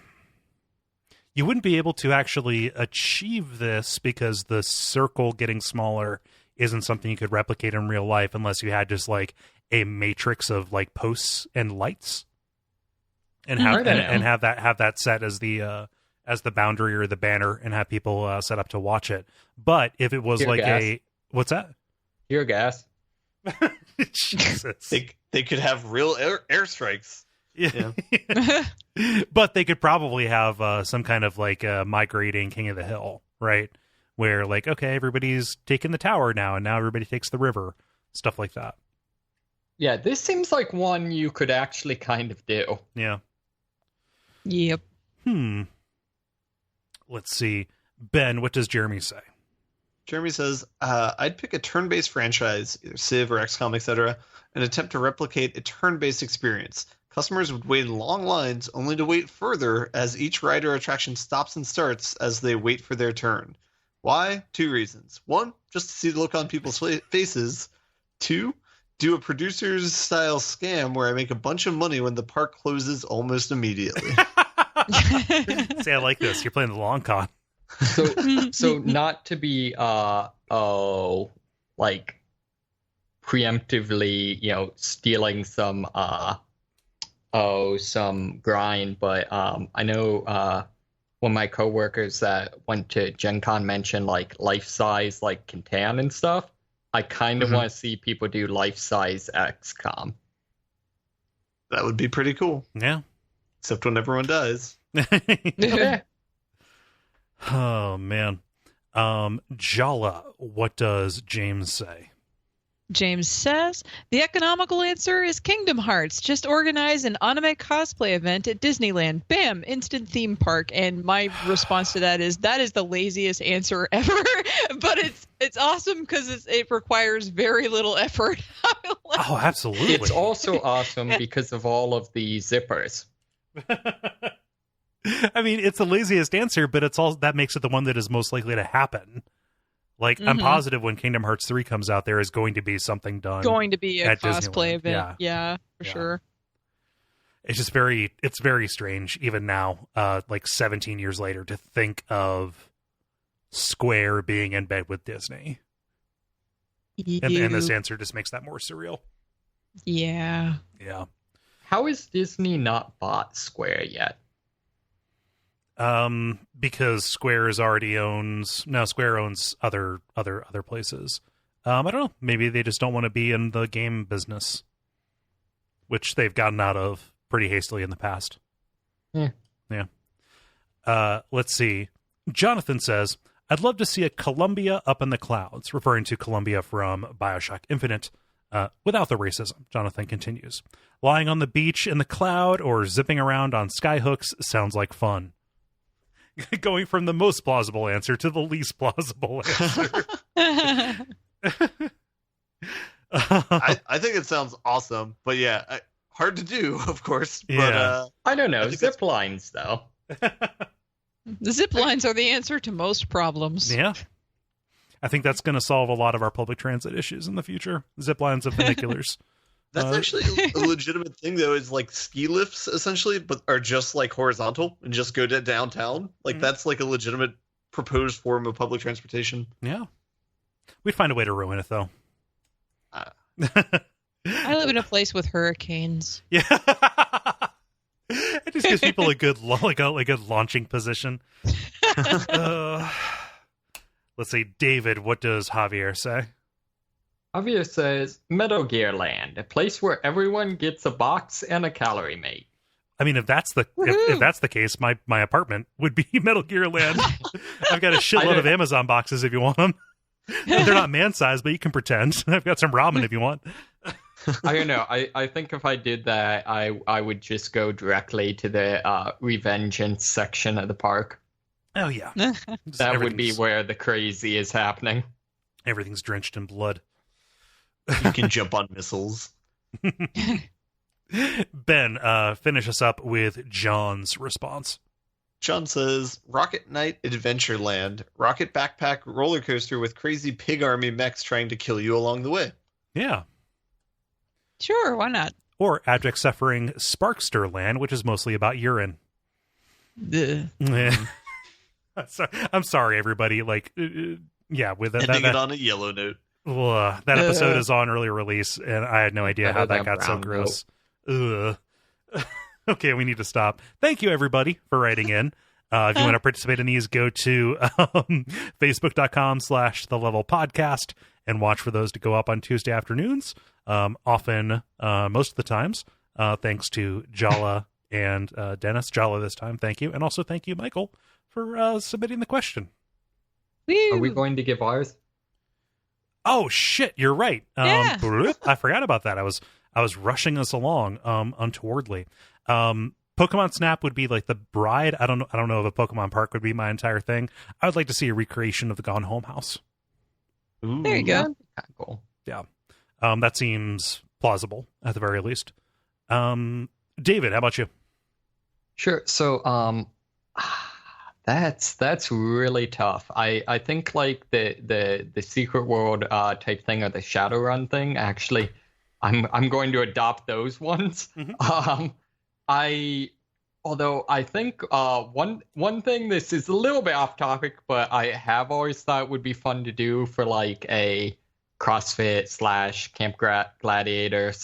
You wouldn't be able to actually achieve this because the circle getting smaller isn't something you could replicate in real life unless you had just like a matrix of like posts and lights and have have that set as the boundary or the banner and have people set up to watch it. But if it was what's that? Tear gas. Jesus. They could have real airstrikes. Yeah. But they could probably have some kind of like migrating King of the Hill, right? Where like, okay, everybody's taking the tower now, and now everybody takes the river, stuff like that. Yeah, this seems like one you could actually kind of do. Yeah. Yep. Let's see. Ben, what does Jeremy say? Jeremy says, I'd pick a turn-based franchise, either Civ or XCOM, etc., and attempt to replicate a turn-based experience. Customers would wait in long lines, only to wait further as each ride or attraction stops and starts as they wait for their turn. Why? 2 reasons. 1, just to see the look on people's faces. 2, do a producer's style scam where I make a bunch of money when the park closes almost immediately. See, I like this. You're playing the long con. So not to be like preemptively, stealing some grind, but I know one of my coworkers that went to GenCon mentioned like life-size like Catan and stuff. I kind of want to see people do life-size XCOM. That would be pretty cool. Yeah. Except when everyone dies. Yeah. Oh, man. Jala, what does James say? James says, the economical answer is Kingdom Hearts. Just organize an anime cosplay event at Disneyland. Bam! Instant theme park. And my response to that is the laziest answer ever. But it's awesome because it requires very little effort. Oh, absolutely. It's also awesome because of all of the zippers. I mean, it's the laziest answer, but it's all that makes it the one that is most likely to happen. Like, I'm positive when Kingdom Hearts 3 comes out, there is going to be something done. Going to be a Disneyland. cosplay event. Yeah, for sure. It's just very strange, even now, like 17 years later, to think of Square being in bed with Disney. And this answer just makes that more surreal. Yeah. Yeah. How is Disney not bought Square yet? Because Square owns other places. I don't know. Maybe they just don't want to be in the game business, which they've gotten out of pretty hastily in the past. Yeah. Let's see. Jonathan says, I'd love to see a Columbia up in the clouds, referring to Columbia from Bioshock Infinite, without the racism. Jonathan continues, lying on the beach in the cloud or zipping around on skyhooks sounds like fun. Going from the most plausible answer to the least plausible answer. I think it sounds awesome, but yeah, hard to do, of course. But I don't know. Zip lines, though. The zip lines are the answer to most problems. Yeah. I think that's going to solve a lot of our public transit issues in the future. Zip lines and funiculars. That's actually a legitimate thing, though, is like ski lifts, essentially, but are just like horizontal and just go to downtown. Like, that's like a legitimate proposed form of public transportation. Yeah. We'd find a way to ruin it, though. I live in a place with hurricanes. Yeah. It just gives people a good launching position. Let's see. David, what does Javier say? Javier says, Metal Gear Land, a place where everyone gets a box and a calorie mate. I mean, if that's the case, my apartment would be Metal Gear Land. I've got a shitload of Amazon boxes if you want them. They're not man-sized, but you can pretend. I've got some ramen if you want. I don't know. I think if I did that, I would just go directly to the Revengeance section of the park. Oh, yeah. That would be where the crazy is happening. Everything's drenched in blood. You can jump on missiles. Ben, finish us up with John's response. John says, Rocket Knight Adventureland, rocket backpack roller coaster with crazy pig army mechs trying to kill you along the way. Yeah. Sure, why not? Or Abject Suffering Sparkster Land, which is mostly about urine. I'm sorry, everybody. Like, yeah, with that, ending it on a yellow note. That episode is on early release, and I had no idea how that got so gross. Okay, we need to stop. Thank you, everybody, for writing in. If you want to participate in these, go to facebook.com/thelevelpodcast and watch for those to go up on Tuesday afternoons. Often, most of the times, thanks to Jala and Dennis. Jala this time, thank you. And also thank you, Michael, for submitting the question. Woo. Are we going to give ours? Oh, shit, you're right. Yeah. I forgot about that. I was rushing us along untowardly. Pokemon Snap would be like the bride. I don't know if a Pokemon Park would be my entire thing. I would like to see a recreation of the Gone Home house. Ooh, there you go. Kind of cool. Yeah. That seems plausible at the very least. David, how about you? Sure. So that's really tough. I think like the Secret World type thing or the Shadowrun thing, actually I'm going to adopt those ones. Mm-hmm. Although I think one thing, this is a little bit off topic, but I have always thought would be fun to do for like a CrossFit / Camp Gladiator /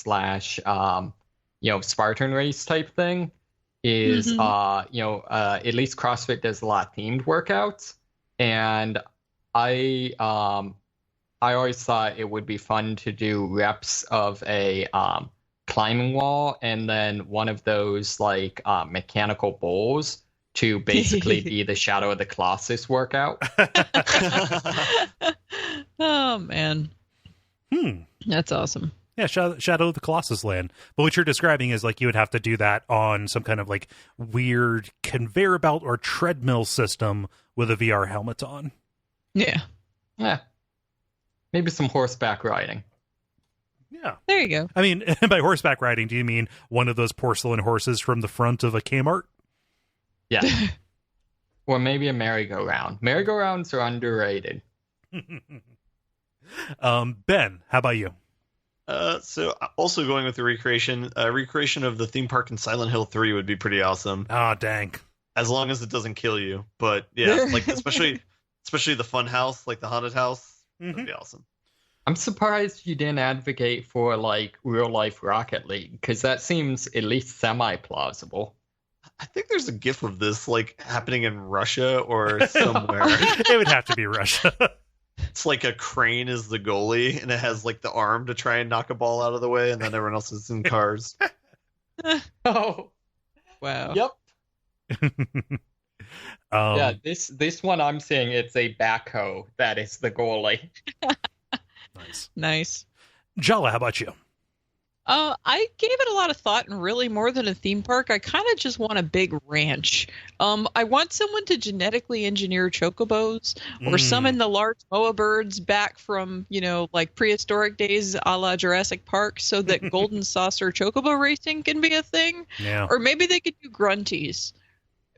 Spartan race type thing is at least CrossFit does a lot of themed workouts, and I always thought it would be fun to do reps of a climbing wall and then one of those like mechanical bowls to basically be the Shadow of the Colossus workout. Oh man, that's awesome. Yeah, Shadow of the Colossus Land. But what you're describing is like you would have to do that on some kind of like weird conveyor belt or treadmill system with a VR helmet on. Yeah. Maybe some horseback riding. Yeah. There you go. I mean, by horseback riding, do you mean one of those porcelain horses from the front of a Kmart? Yeah. Or maybe a merry-go-round. Merry-go-rounds are underrated. Ben, how about you? So also going with the recreation of the theme park in Silent Hill 3 would be pretty awesome. Oh, dang. As long as it doesn't kill you. But yeah, like especially the fun house, like the haunted house, that'd be awesome. I'm surprised you didn't advocate for like real life Rocket League, because that seems at least semi-plausible. I think there's a GIF of this like happening in Russia or somewhere. It would have to be Russia. It's like a crane is the goalie, and it has like the arm to try and knock a ball out of the way, and then everyone else is in cars. Oh, wow. Yep. Yeah, this one I'm seeing, it's a backhoe that is the goalie. Nice. Jala, how about you? I gave it a lot of thought, and really more than a theme park, I kind of just want a big ranch. I want someone to genetically engineer chocobos or summon the large moa birds back from, like prehistoric days a la Jurassic Park so that golden saucer chocobo racing can be a thing. Yeah. Or maybe they could do grunties.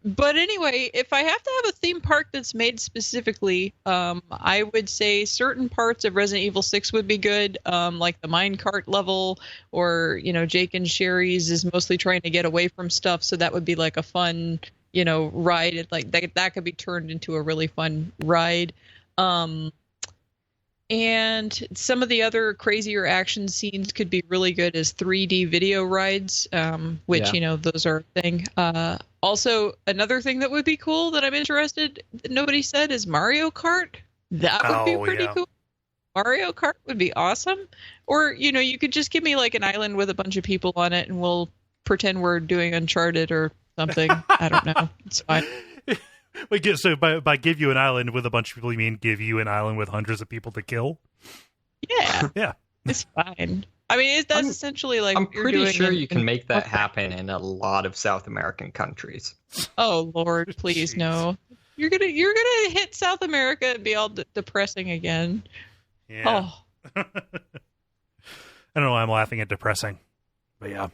But anyway, if I have to have a theme park that's made specifically, I would say certain parts of Resident Evil 6 would be good, like the minecart level, or, Jake and Sherry's is mostly trying to get away from stuff, so that would be like a fun, ride. Like that could be turned into a really fun ride. And some of the other crazier action scenes could be really good as 3D video rides, which, those are a thing. Also, another thing that would be cool that I'm interested, that nobody said, is Mario Kart. That would be pretty cool. Mario Kart would be awesome. Or, you could just give me like an island with a bunch of people on it and we'll pretend we're doing Uncharted or something. I don't know. It's fine. So by give you an island with a bunch of people, you mean give you an island with hundreds of people to kill? Yeah. Yeah. It's fine. I mean, that's essentially like I'm pretty sure you can make that happen in a lot of South American countries. Oh Lord, please no! You're gonna hit South America and be all depressing again. Yeah. Oh. I don't know why I'm laughing at depressing, but yeah.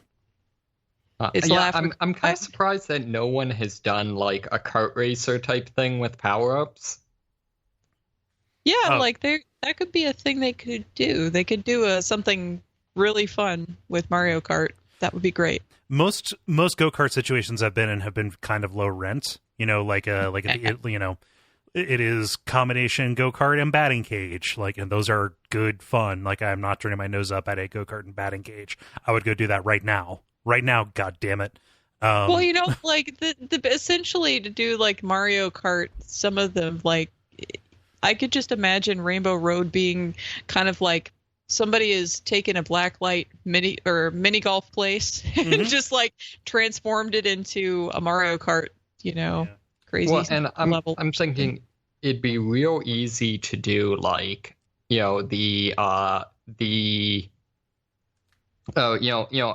I'm kind of surprised that no one has done like a kart racer type thing with power-ups. Yeah, like that could be a thing they could do. They could do something really fun with Mario Kart. That would be great. Most go-kart situations I've been in have been kind of low rent. It is combination go-kart and batting cage. And those are good fun. I'm not turning my nose up at a go-kart and batting cage. I would go do that right now. Right now, god damn it. Well, the essentially to do Mario Kart, some of them I could just imagine Rainbow Road being kind of like somebody is taken a blacklight mini golf place and just transformed it into a Mario Kart, crazy level. I'm thinking it'd be real easy to do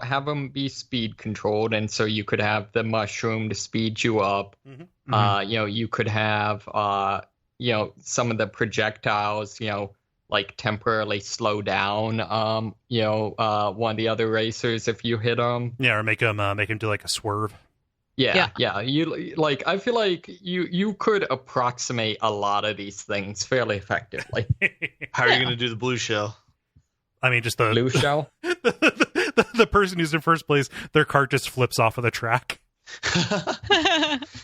have them be speed controlled, and so you could have the mushroom to speed you up. Mm-hmm. You could have some of the projectiles, temporarily slow down, one of the other racers if you hit them. Yeah, or make them do a swerve. Yeah. You I feel like you could approximate a lot of these things fairly effectively. How are you going to do the blue shell? I mean, just the blue shell. The person who's in first place, their cart just flips off of the track.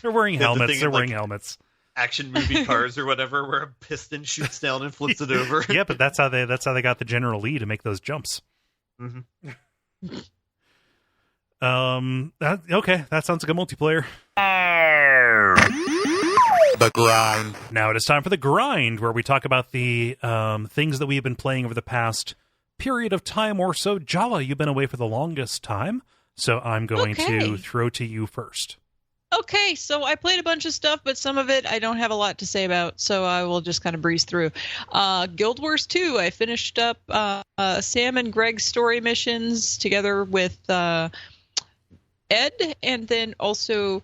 They're wearing helmets. They're wearing helmets. Action movie cars or whatever, where a piston shoots down and flips it over. Yeah, but that's how they got the General Lee to make those jumps. Mm-hmm. Okay, that sounds like a multiplayer. The grind. Now it is time for the grind, where we talk about the things that we have been playing over the past period of time or so. Jala, you've been away for the longest time, so I'm going to throw to you first. Okay, so I played a bunch of stuff, but some of it I don't have a lot to say about, so I will just kind of breeze through. Guild Wars 2, I finished up Sam and Greg's story missions together with Ed, and then also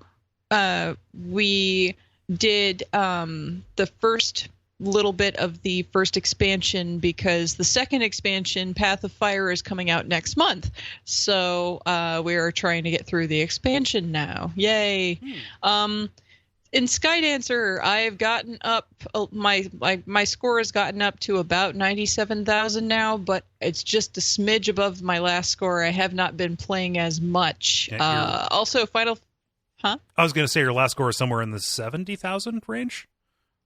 we did the first little bit of the first expansion, because the second expansion, Path of Fire, is coming out next month. So we are trying to get through the expansion now. Yay. In Skydancer, I've gotten up, my score has gotten up to about 97,000 now, but it's just a smidge above my last score. I have not been playing as much. Also, I was going to say your last score is somewhere in the 70,000 range?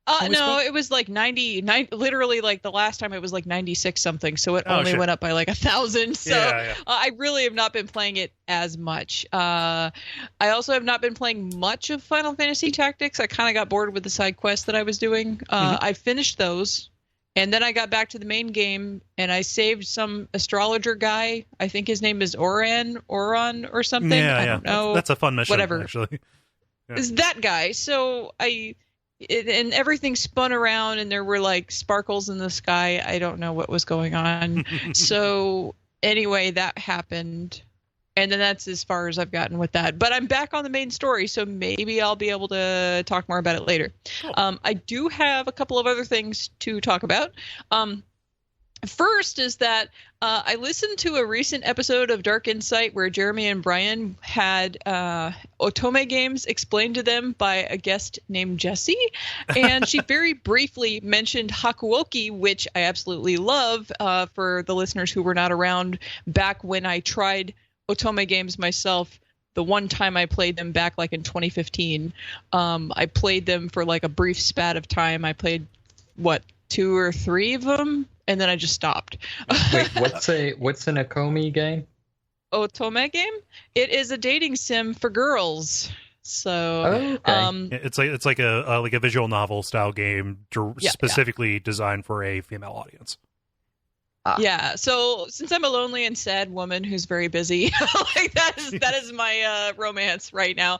No, it was 90, literally the last time it was 96 something, so it only went up by 1,000. So yeah. I really have not been playing it as much. I also have not been playing much of Final Fantasy Tactics. I kind of got bored with the side quests that I was doing. I finished those, and then I got back to the main game, and I saved some astrologer guy. I think his name is Oran or something. Yeah, I don't know. That's a fun mission, whatever. Actually. Yeah. Is that guy. So and everything spun around, and there were sparkles in the sky. I don't know what was going on. So anyway, that happened. And then that's as far as I've gotten with that. But I'm back on the main story, so maybe I'll be able to talk more about it later. Cool. I do have a couple of other things to talk about. First is that I listened to a recent episode of Dark Insight where Jeremy and Brian had Otome games explained to them by a guest named Jessie, and she very briefly mentioned Hakuoki, which I absolutely love, for the listeners who were not around back when I tried Otome games myself. The one time I played them back in 2015, I played them for a brief spat of time. I played, 2 or 3 of them, and then I just stopped. Wait, what's an Otome game? Otome game? It is a dating sim for girls. So, it's like a visual novel style game specifically designed for a female audience. Yeah, so since I'm a lonely and sad woman who's very busy, that is my romance right now.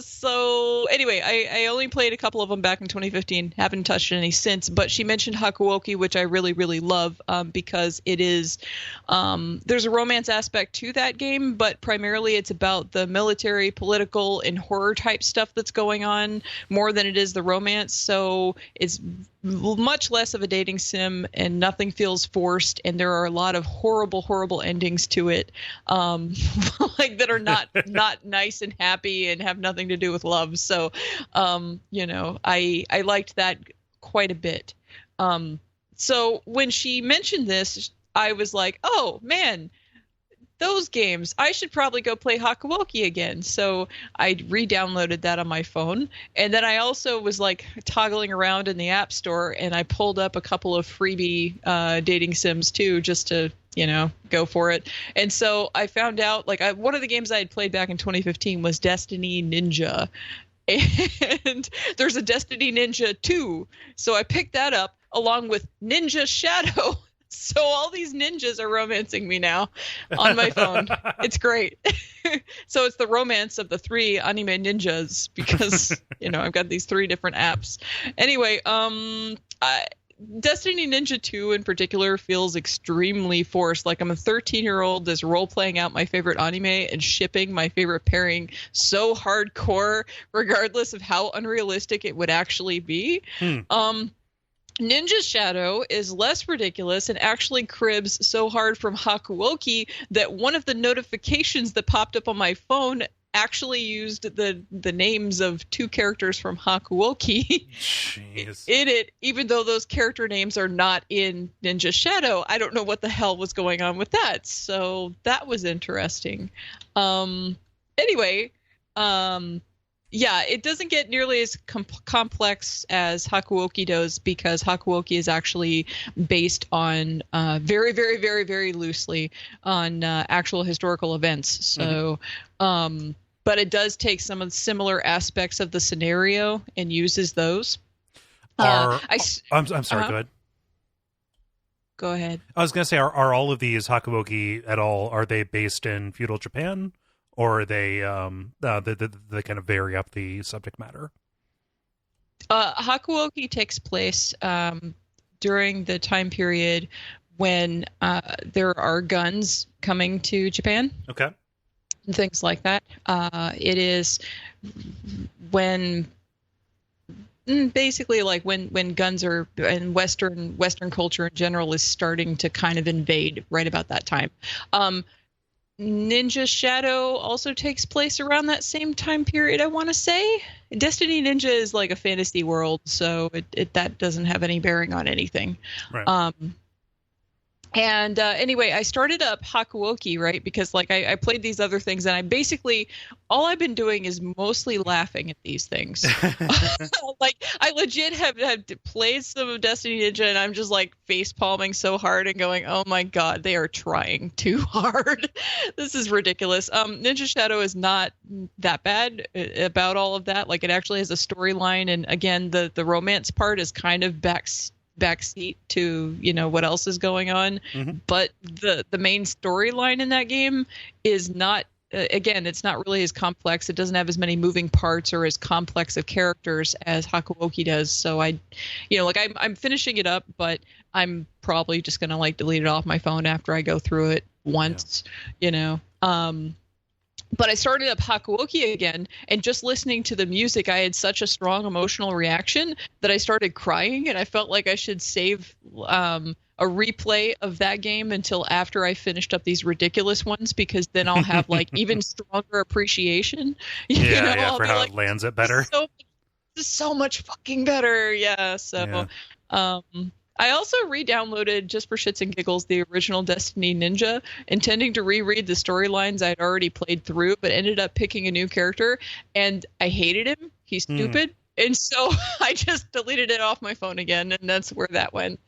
So anyway, I only played a couple of them back in 2015, haven't touched any since, but she mentioned Hakuoki, which I really, really love, because it is, there's a romance aspect to that game, but primarily it's about the military, political, and horror type stuff that's going on more than it is the romance. So it's much less of a dating sim, and nothing feels forced, and there are a lot of horrible endings to it, that are not nice and happy and have nothing to do with love. So I liked that quite a bit. So when she mentioned this, I was like, oh man, those games, I should probably go play Hakuoki again. So I re-downloaded that on my phone. And then I also was like toggling around in the App Store, and I pulled up a couple of freebie dating sims too, just to, go for it. And so I found out, like, one of the games I had played back in 2015 was Destiny Ninja. And there's a Destiny Ninja 2. So I picked that up along with Ninja Shadow. So all these ninjas are romancing me now on my phone. It's great. So it's the romance of the 3 anime ninjas because, I've got these 3 different apps. Anyway, Destiny Ninja 2 in particular feels extremely forced. Like I'm a 13-year-old that's role-playing out my favorite anime and shipping my favorite pairing so hardcore, regardless of how unrealistic it would actually be. Ninja Shadow is less ridiculous and actually cribs so hard from Hakuoki that one of the notifications that popped up on my phone actually used the names of 2 characters from Hakuoki in it, even though those character names are not in Ninja Shadow. I don't know what the hell was going on with that. So that was interesting. Anyway, yeah, it doesn't get nearly as complex as Hakuoki does because Hakuoki is actually based on very, very, very, very loosely on actual historical events. So, but it does take some of the similar aspects of the scenario and uses those. I'm sorry, go ahead. Go ahead. I was going to say, are all of these Hakuoki at all, are they based in feudal Japan? Or are they they kind of vary up the subject matter? Hakuoki takes place during the time period when there are guns coming to Japan. Okay. And things like that. It is when basically like when guns are, and Western culture in general is starting to kind of invade right about that time. Ninja Shadow also takes place around that same time period, I want to say. Destiny Ninja is like a fantasy world, so that doesn't have any bearing on anything. Right. And anyway, I started up Hakuoki, right? Because like I played these other things, and I basically, all I've been doing is mostly laughing at these things. Like I legit have played some of Destiny Ninja, and I'm just like face palming so hard and going, oh my God, they are trying too hard. This is ridiculous. Ninja Shadow is not that bad about all of that. Like it actually has a storyline, and again, the romance part is kind of backseat to what else is going on. But the main storyline in that game is not, again, it's not really as complex. It doesn't have as many moving parts or as complex of characters as Hakuoki does. So I'm finishing it up, but I'm probably just gonna like delete it off my phone after I go through it once. But I started up Hakuoki again, and just listening to the music, I had such a strong emotional reaction that I started crying, and I felt like I should save a replay of that game until after I finished up these ridiculous ones, because then I'll have like even stronger appreciation. Yeah, for how it lands it better. This is so much fucking better. Yeah, so... Yeah. I also re-downloaded, just for shits and giggles, the original Destiny Ninja, intending to reread the storylines I'd already played through, but ended up picking a new character, and I hated him. He's stupid. And so I just deleted it off my phone again, and that's where that went.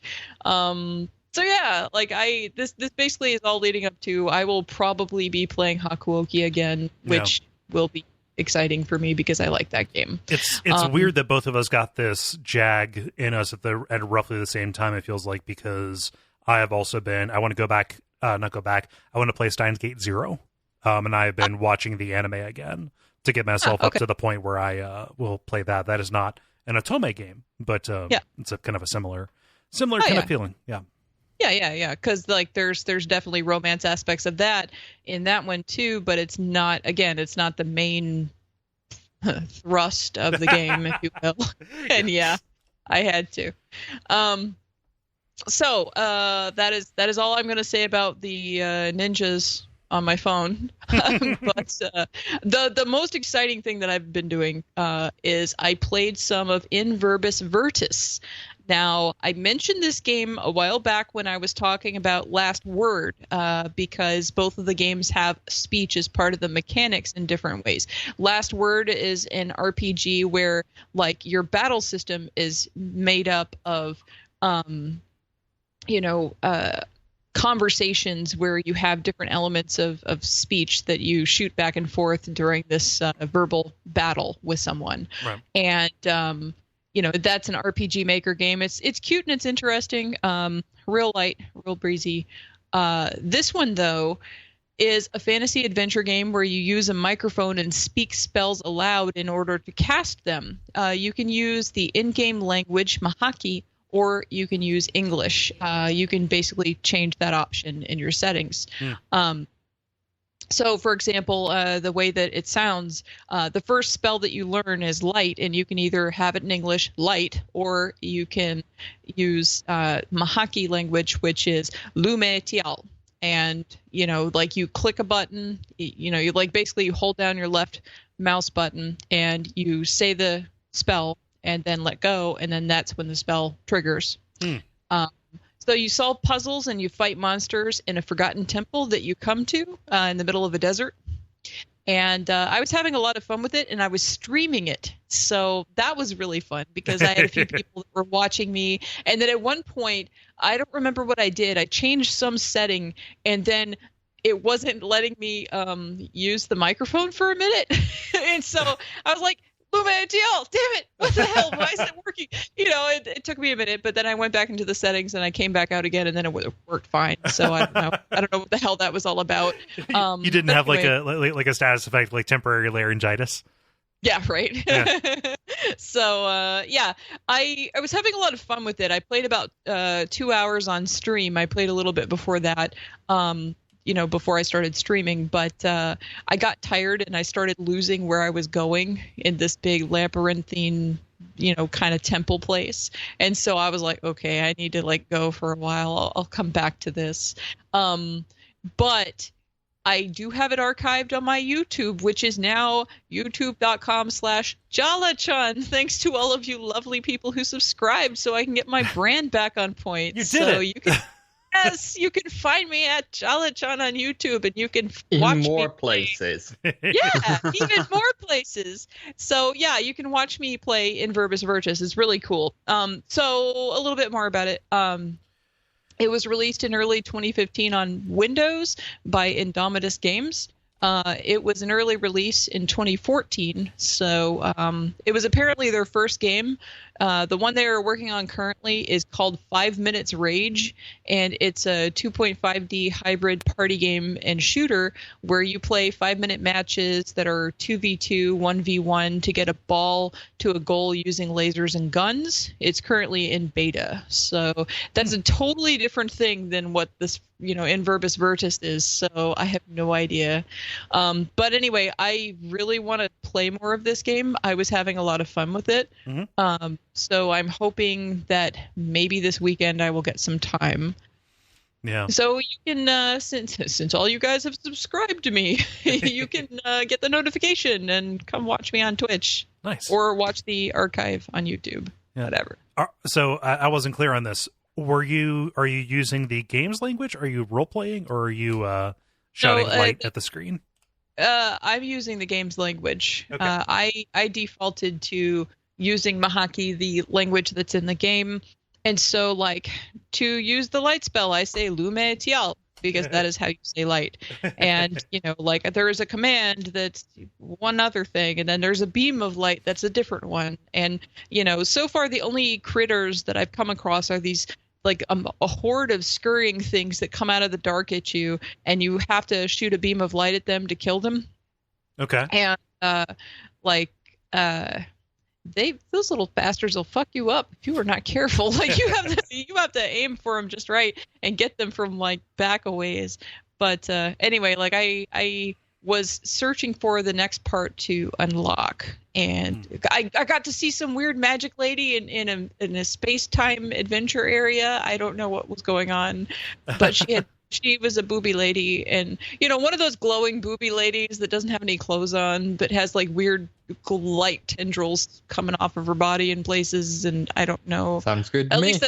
So yeah, like this basically is all leading up to, I will probably be playing Hakuoki again, which will be exciting for me because I like that game. It's weird that both of us got this jag in us at roughly the same time, it feels like, because I have also been, I want to go back, I want to play Steins Gate Zero, and I have been watching the anime again to get myself up to the point where I will play that. That is not an Otome game, but it's a kind of a similar kind of feeling. Yeah, because like there's definitely romance aspects of that in that one too, but it's not the main thrust of the game, if you will. And I had to. So that is all I'm going to say about the ninjas on my phone. But the most exciting thing that I've been doing is I played some of In Verbis Virtus. Now, I mentioned this game a while back when I was talking about Last Word, because both of the games have speech as part of the mechanics in different ways. Last Word is an RPG where, like, your battle system is made up of, conversations where you have different elements of speech that you shoot back and forth during this verbal battle with someone. Right. And, that's an RPG Maker game. It's cute and it's interesting. Real light, real breezy. This one, though, is a fantasy adventure game where you use a microphone and speak spells aloud in order to cast them. You can use the in-game language, Mahaki, or you can use English. You can basically change that option in your settings. So, for example, the way that it sounds, the first spell that you learn is light, and you can either have it in English, light, or you can use Mahaki language, which is lume tial. And, you click a button, you basically you hold down your left mouse button and you say the spell and then let go, and then that's when the spell triggers. So you solve puzzles and you fight monsters in a forgotten temple that you come to in the middle of a desert. And I was having a lot of fun with it, and I was streaming it. So that was really fun because I had a few people that were watching me. And then at one point, I don't remember what I did. I changed some setting, and then it wasn't letting me use the microphone for a minute. And so I was like, damn it, what the hell, why is it working? It took me a minute, but then I went back into the settings and I came back out again, and then it worked fine. So I don't know what the hell that was all about. You didn't have anyway, like a status effect, like temporary laryngitis? Yeah, right. Yeah. So I was having a lot of fun with it. I played about 2 hours on stream. I played a little bit before that, before I started streaming, but I got tired and I started losing where I was going in this big labyrinthine, kind of temple place. And so I was like, okay, I need to go for a while. I'll come back to this. But I do have it archived on my YouTube, which is now youtube.com/Jala-chan. Thanks to all of you lovely people who subscribed so I can get my brand back on point. You did it. You can Yes, you can find me at Jala-chan on YouTube, and you can watch me in more places. Yeah, even more places. So yeah, you can watch me play In Verbis Virtus. It's really cool. So a little bit more about it. It was released in early 2015 on Windows by Indomitus Games. It was an early release in 2014, so it was apparently their first game. The one they are working on currently is called 5 Minutes Rage, and it's a 2.5D hybrid party game and shooter where you play 5-minute matches that are 2v2, 1v1 to get a ball to a goal using lasers and guns. It's currently in beta, so that's a totally different thing than what this In Verbis Virtus is, so I have no idea. But anyway, I really want to play more of this game. I was having a lot of fun with it. Mm-hmm. So I'm hoping that maybe this weekend I will get some time. Yeah. So you can, since all you guys have subscribed to me, you can get the notification and come watch me on Twitch. Nice. Or watch the archive on YouTube. Yeah. Whatever. So I wasn't clear on this. Are you using the game's language? Are you role playing, or are you shouting light at the screen? I'm using the game's language. Okay. I defaulted to using Mahaki, the language that's in the game, and so to use the light spell, I say Lume Tial because that is how you say light. And there is a command that's one other thing, and then there's a beam of light that's a different one. And so far the only critters that I've come across are these a horde of scurrying things that come out of the dark at you, and you have to shoot a beam of light at them to kill them. Okay. And those little bastards will fuck you up if you are not careful. You have to aim for them just right and get them from back a ways. But anyway, I was searching for the next part to unlock, and I got to see some weird magic lady in a space-time adventure area. I don't know what was going on, but she had she was a booby lady, and one of those glowing booby ladies that doesn't have any clothes on, but has like weird light tendrils coming off of her body in places, and I don't know. Sounds good to At me. least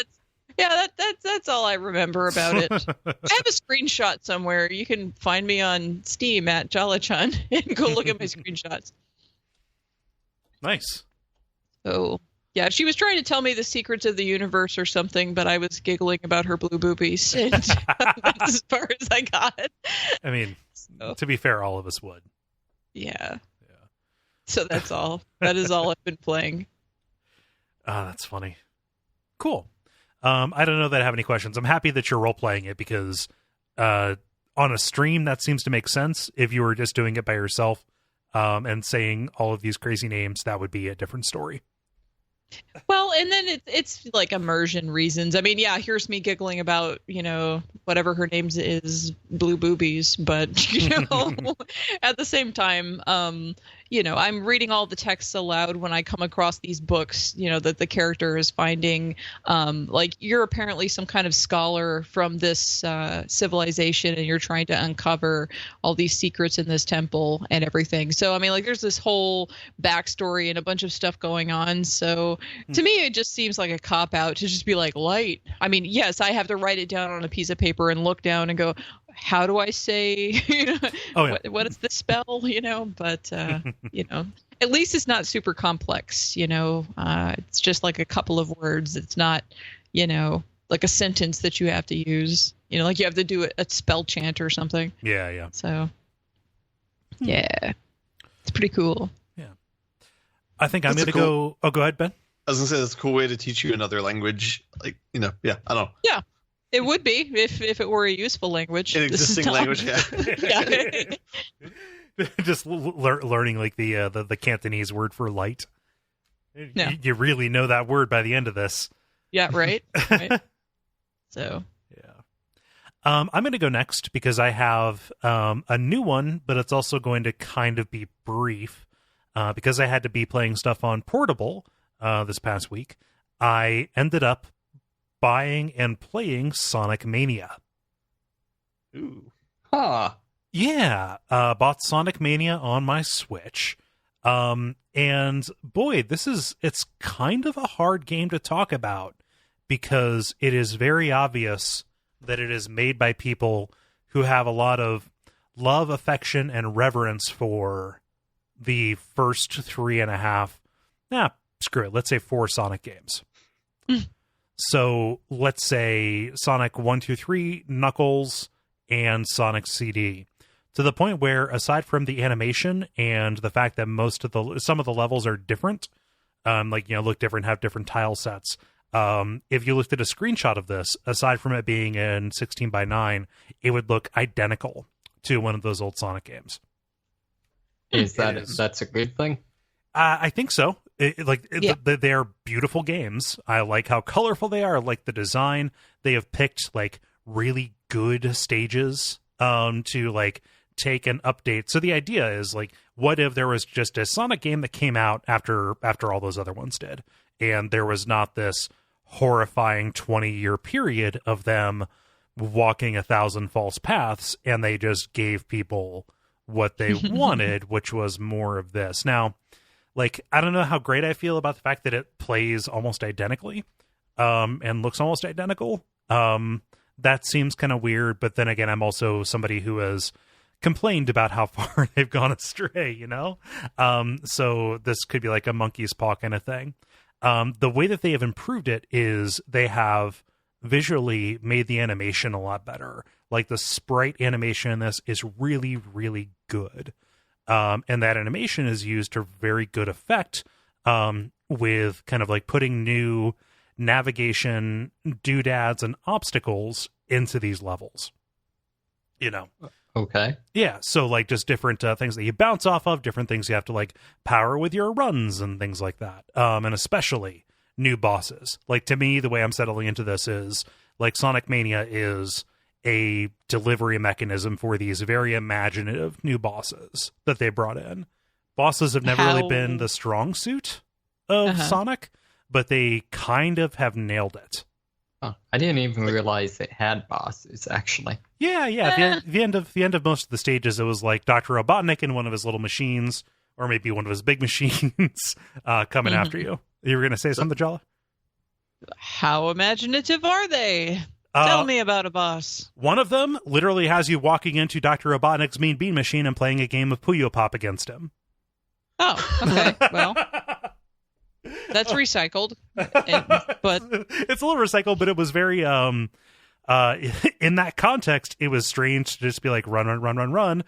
that's all I remember about it. I have a screenshot somewhere. You can find me on Steam at Jala-chan and go look at my screenshots. Nice. So, yeah, she was trying to tell me the secrets of the universe or something, but I was giggling about her blue boobies, and that's as far as I got. I mean, to be fair, all of us would. Yeah. So that's all. That is all I've been playing. That's funny. Cool. I don't know that I have any questions. I'm happy that you're role-playing it because on a stream, that seems to make sense. If you were just doing it by yourself and saying all of these crazy names, that would be a different story. Well, and then it's like immersion reasons. I mean, yeah, here's me giggling about, whatever her name is, blue boobies. But, at the same time, I'm reading all the texts aloud when I come across these books, that the character is finding. Like, you're apparently some kind of scholar from this civilization, and you're trying to uncover all these secrets in this temple and everything. So, I mean, like, there's this whole backstory and a bunch of stuff going on. So, to me, it just seems like a cop-out to just be like, light. I mean, yes, I have to write it down on a piece of paper and look down and go, how do I say, what is this spell, but, at least it's not super complex, it's just like a couple of words. It's not, like a sentence that you have to use, like you have to do a spell chant or something. Yeah. So, yeah, it's pretty cool. Yeah. I think I'm going to go. Oh, go ahead, Ben. I was going to say that's a cool way to teach you another language. Like, I don't know. Yeah. It would be if it were a useful language. An existing language, yeah. Just learning like the Cantonese word for light. Yeah. You really know that word by the end of this. Yeah, right. So. Yeah. I'm going to go next because I have a new one, but it's also going to kind of be brief because I had to be playing stuff on Portable this past week. I ended up buying and playing Sonic Mania. Ooh. Huh. Yeah. Bought Sonic Mania on my Switch. And boy, it's kind of a hard game to talk about because it is very obvious that it is made by people who have a lot of love, affection, and reverence for the first 3.5, screw it, let's say 4 Sonic games. So let's say Sonic 1, 2, 3, Knuckles, and Sonic CD. To the point where, aside from the animation and the fact that some of the levels are different, look different, have different tile sets. If you looked at a screenshot of this, aside from it being in 16:9, it would look identical to one of those old Sonic games. That's a good thing? I think so. They're beautiful games. I like how colorful they are. I like the design. They have picked like really good stages to like take and update. So the idea is like, what if there was just a Sonic game that came out after all those other ones did, and there was not this horrifying 20-year period of them walking 1,000 false paths, and they just gave people what they wanted, which was more of this. Now, like, I don't know how great I feel about the fact that it plays almost identically and looks almost identical. That seems kind of weird, but then again, I'm also somebody who has complained about how far they've gone astray, So this could be like a monkey's paw kind of thing. The way that they have improved it is they have visually made the animation a lot better. Like the sprite animation in this is really, really good. And that animation is used to very good effect with kind of like putting new navigation doodads and obstacles into these levels. Okay. Yeah, so like just different things that you bounce off of, different things you have to like power with your runs and things like that. And especially new bosses. Like to me, the way I'm settling into this is like Sonic Mania is a delivery mechanism for these very imaginative new bosses that they brought in. Bosses have never really been the strong suit of Sonic, but they kind of have nailed it Oh, I didn't even realize it had bosses, actually. Yeah. The end of most of the stages, it was like Dr. Robotnik in one of his little machines, or maybe one of his big machines, coming after you. You were going to say something, Jala? How imaginative are they? Tell me about a boss. One of them literally has you walking into Dr. Robotnik's Mean Bean Machine and playing a game of Puyo Pop against him. Oh, okay. Well, that's recycled. But it's a little recycled, but it was very in that context, it was strange to just be like run, and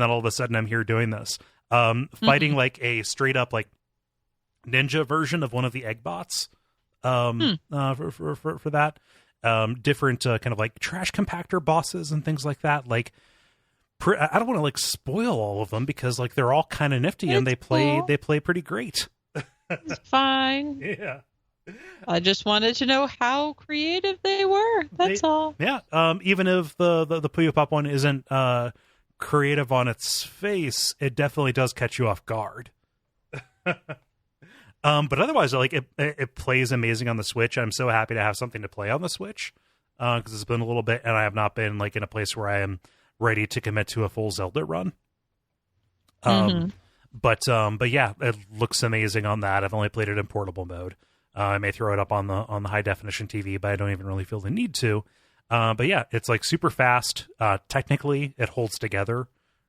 then all of a sudden I'm here doing this. Fighting like a straight up like ninja version of one of the egg bots. For that. Different kind of like trash compactor bosses and things like that. Like, I don't want to like spoil all of them because like they're all kind of nifty and they play pretty great. It's fine. Yeah. I just wanted to know how creative they were. That's all. Yeah. Even if the Puyo Pop one isn't creative on its face, it definitely does catch you off guard. But otherwise, like it plays amazing on the Switch. I'm so happy to have something to play on the Switch because it's been a little bit, and I have not been like in a place where I am ready to commit to a full Zelda run. But yeah, it looks amazing on that. I've only played it in portable mode. I may throw it up on the high definition TV, but I don't even really feel the need to. But yeah, it's like super fast. Technically, it holds together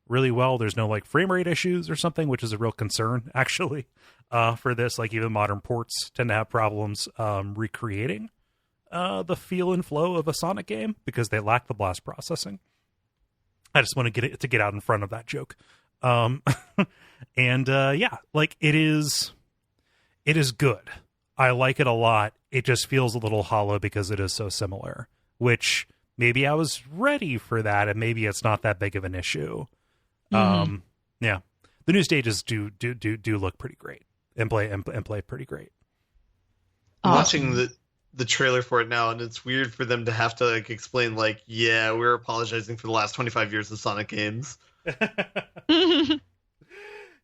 really well. There's no like frame rate issues or something, which is a real concern actually. For this, like even modern ports tend to have problems recreating the feel and flow of a Sonic game because they lack the blast processing. I just want to get out in front of that joke. Yeah, like it is good. I like it a lot. It just feels a little hollow because it is so similar, which maybe I was ready for that, and maybe it's not that big of an issue. Yeah, the new stages do look pretty great and play pretty great. I'm watching the trailer for it now, and it's weird for them to have to like explain like, yeah, we're apologizing for the last 25 years of Sonic games.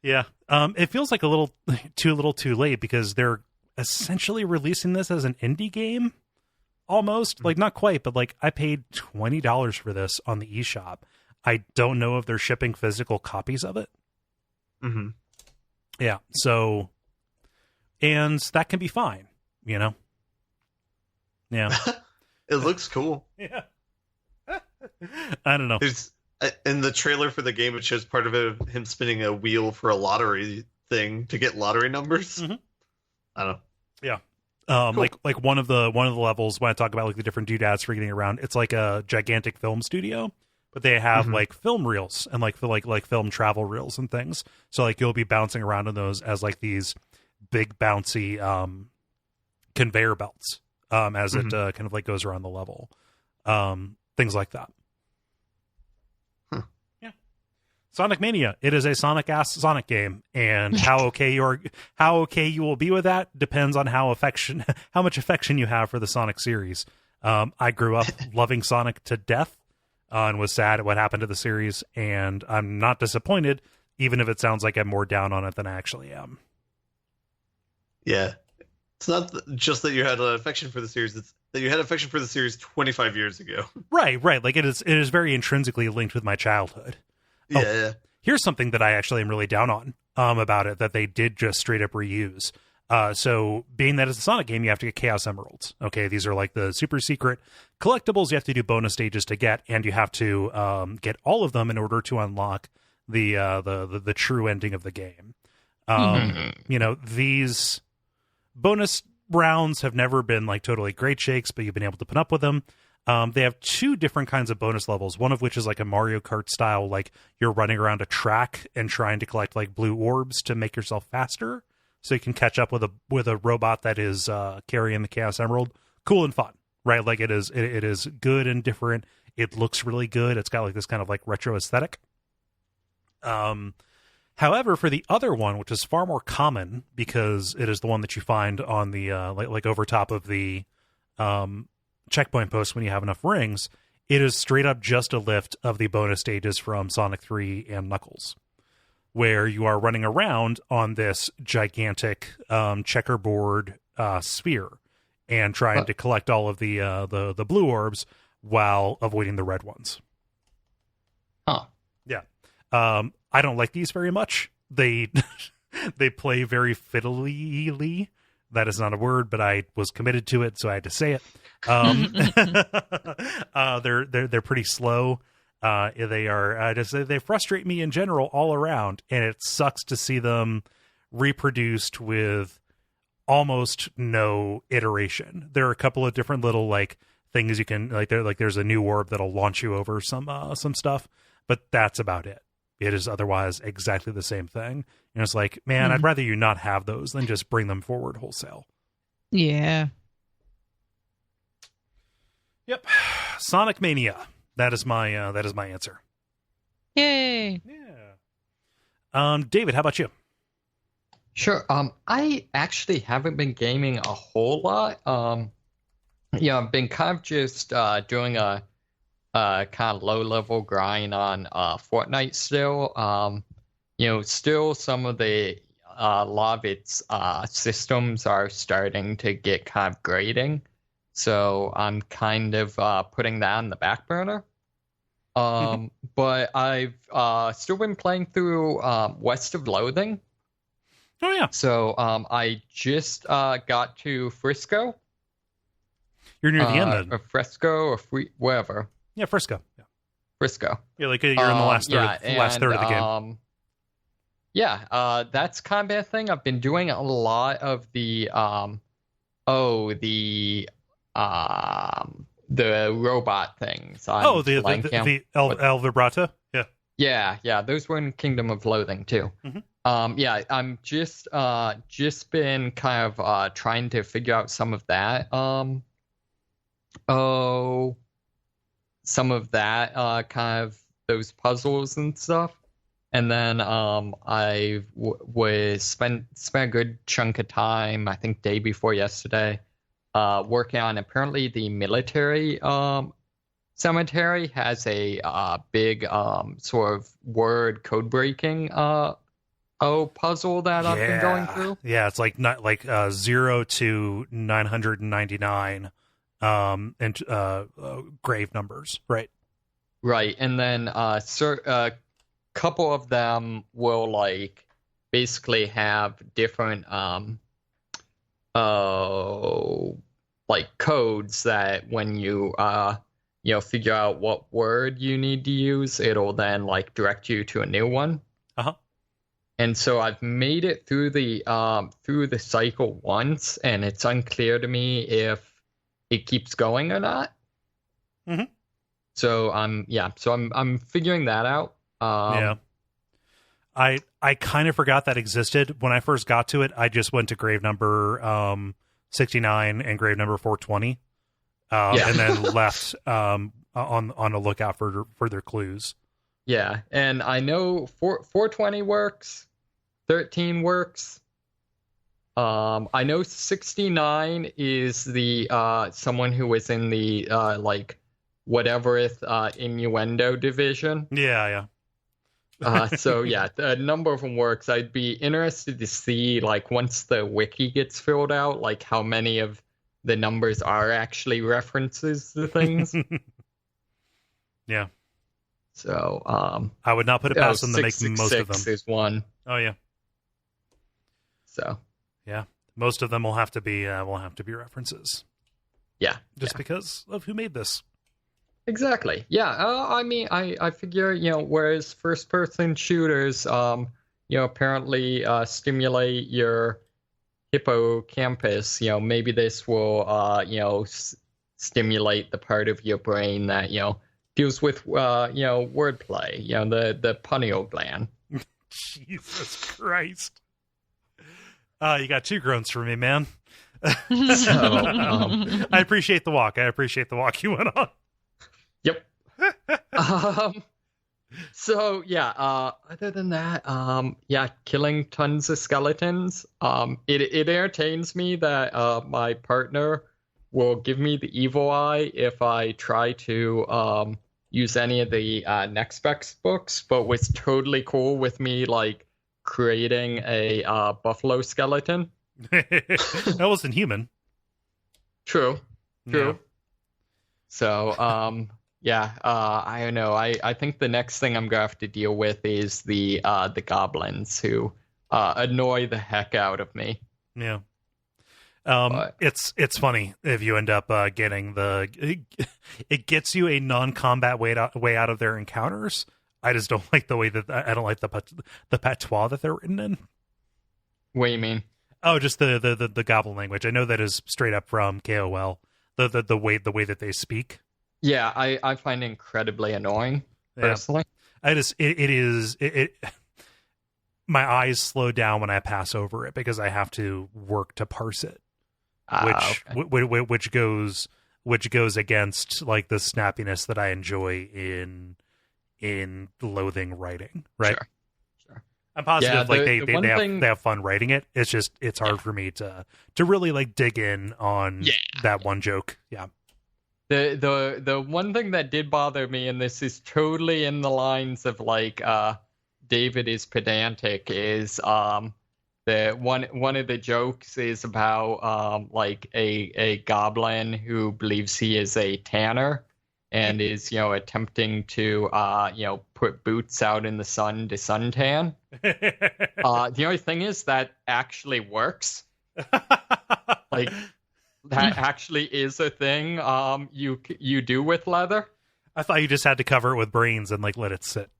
Yeah, it feels like a little too late because they're essentially releasing this as an indie game, almost like not quite, but like I paid $20 for this on the eShop. I don't know if they're shipping physical copies of it. Mm-hmm. Yeah, so and that can be fine, you know. Yeah, it looks cool. Yeah, I don't know. There's in the trailer for the game, it shows part of it him spinning a wheel for a lottery thing to get lottery numbers. Mm-hmm. I don't know. Yeah. Cool. Like one of the levels when I talk about like the different doodads for getting around, it's like a gigantic film studio, but they have like film reels and like film travel reels and things. So like you'll be bouncing around in those as like these big bouncy conveyor belts as it kind of like goes around the level. Things like that. Sonic Mania. It is a Sonic-ass Sonic game, and how okay you will be with that depends on how much affection you have for the Sonic series. I grew up loving Sonic to death, and was sad at what happened to the series, and I'm not disappointed, even if it sounds like I'm more down on it than I actually am. Yeah, it's not just that you had an affection for the series; it's that you had affection for the series 25 years ago. Right. Like it is very intrinsically linked with my childhood. Yeah. Here's something that I actually am really down on about it that they did just straight up reuse. So being that it's a Sonic game, you have to get Chaos Emeralds. Okay, these are like the super secret collectibles you have to do bonus stages to get, and you have to get all of them in order to unlock the true ending of the game. You know, these bonus rounds have never been like totally great shakes, but you've been able to put up with them. They have two different kinds of bonus levels, one of which is like a Mario Kart style, like you're running around a track and trying to collect like blue orbs to make yourself faster so you can catch up with a robot that is carrying the Chaos Emerald. Cool and fun, right? Like it is good and different. It looks really good. It's got like this kind of like retro aesthetic. However, for the other one, which is far more common because it is the one that you find on the like over top of the checkpoint post when you have enough rings, it is straight up just a lift of the bonus stages from Sonic 3 and Knuckles, where you are running around on this gigantic checkerboard sphere, and trying to collect all of the blue orbs while avoiding the red ones. Huh. Yeah. I don't like these very much. They they play very fiddly. That is not a word, but I was committed to it, so I had to say it. They're pretty slow. They frustrate me in general all around, and it sucks to see them reproduced with almost no iteration. There are a couple of different little like things you can there's a new orb that'll launch you over some stuff, but that's about it. It is otherwise exactly the same thing. And it's like, man, I'd rather you not have those than just bring them forward wholesale. Yeah. Yep. Sonic Mania. That is my answer. Yay. Yeah. David, how about you? Sure. I actually haven't been gaming a whole lot. I've been kind of just doing a kind of low-level grind on Fortnite still. Still some of the a lot of its systems are starting to get kind of grating. So I'm kind of putting that on the back burner. But I've still been playing through West of Loathing. Oh, yeah. So I just got to Frisco. You're near the end then. Or Fresco or wherever. Yeah, Frisco. Yeah. Frisco. Yeah, like you're in the last third of the game. That's kind of a thing. I've been doing a lot of the robot things. The El Vibrato? Yeah. Yeah, those were in Kingdom of Loathing too. I'm just been kind of trying to figure out some of that. Some of that kind of those puzzles and stuff. And then I was spent a good chunk of time, I think day before yesterday, working on apparently the military cemetery has a big sort of word code breaking puzzle that I've been going through. Yeah, it's like 0 to 999 and grave numbers, right? Right, and then couple of them will like basically have different like codes that when you figure out what word you need to use, it'll then like direct you to a new one. And so I've made it through the cycle once, and it's unclear to me if it keeps going or not. So I'm figuring that out. I kind of forgot that existed. When I first got to it, I just went to grave number 69 and grave number 420, and then left on a lookout for further clues. Yeah, and I know 420 works, 13 works. I know 69 is the someone who was in the like whatevereth innuendo division. Yeah. So yeah, a number of them works. I'd be interested to see, like, once the wiki gets filled out, like how many of the numbers are actually references to things. Yeah. So I would not put it past them to make most of them. 666 is one. Oh yeah. So yeah, most of them will have to be references. Yeah. Just because of who made this. Exactly. Yeah. I mean, I figure, whereas first-person shooters, apparently stimulate your hippocampus, maybe this will, stimulate the part of your brain that, deals with, wordplay, the pineal gland. Jesus Christ. You got two groans for me, man. So, I appreciate the walk. You went on. Yep. So yeah, other than that, killing tons of skeletons. It entertains me that my partner will give me the evil eye if I try to use any of the Next Specs books, but was totally cool with me like creating a buffalo skeleton. That wasn't human. True. Yeah. So, I don't know. I think the next thing I'm gonna have to deal with is the goblins who annoy the heck out of me. Yeah. But- It's funny if you end up getting it gets you a non-combat way out of their encounters. I just don't like the way that I don't like the patois that they're written in. What do you mean? Oh, just the goblin language. I know that is straight up from KOL. The way that they speak. Yeah, I find it incredibly annoying personally. I just it my eyes slow down when I pass over it because I have to work to parse it, which goes against like the snappiness that I enjoy in Loathing writing, right? Sure. I'm positive they have fun writing it. It's just it's hard for me to really like dig in on that one joke. Yeah. The one thing that did bother me, and this is totally in the lines of like David is pedantic, is the one of the jokes is about like a goblin who believes he is a tanner and is attempting to put boots out in the sun to suntan. The only thing is that actually works. Like that actually is a thing you do with leather. I thought you just had to cover it with brains and like let it sit.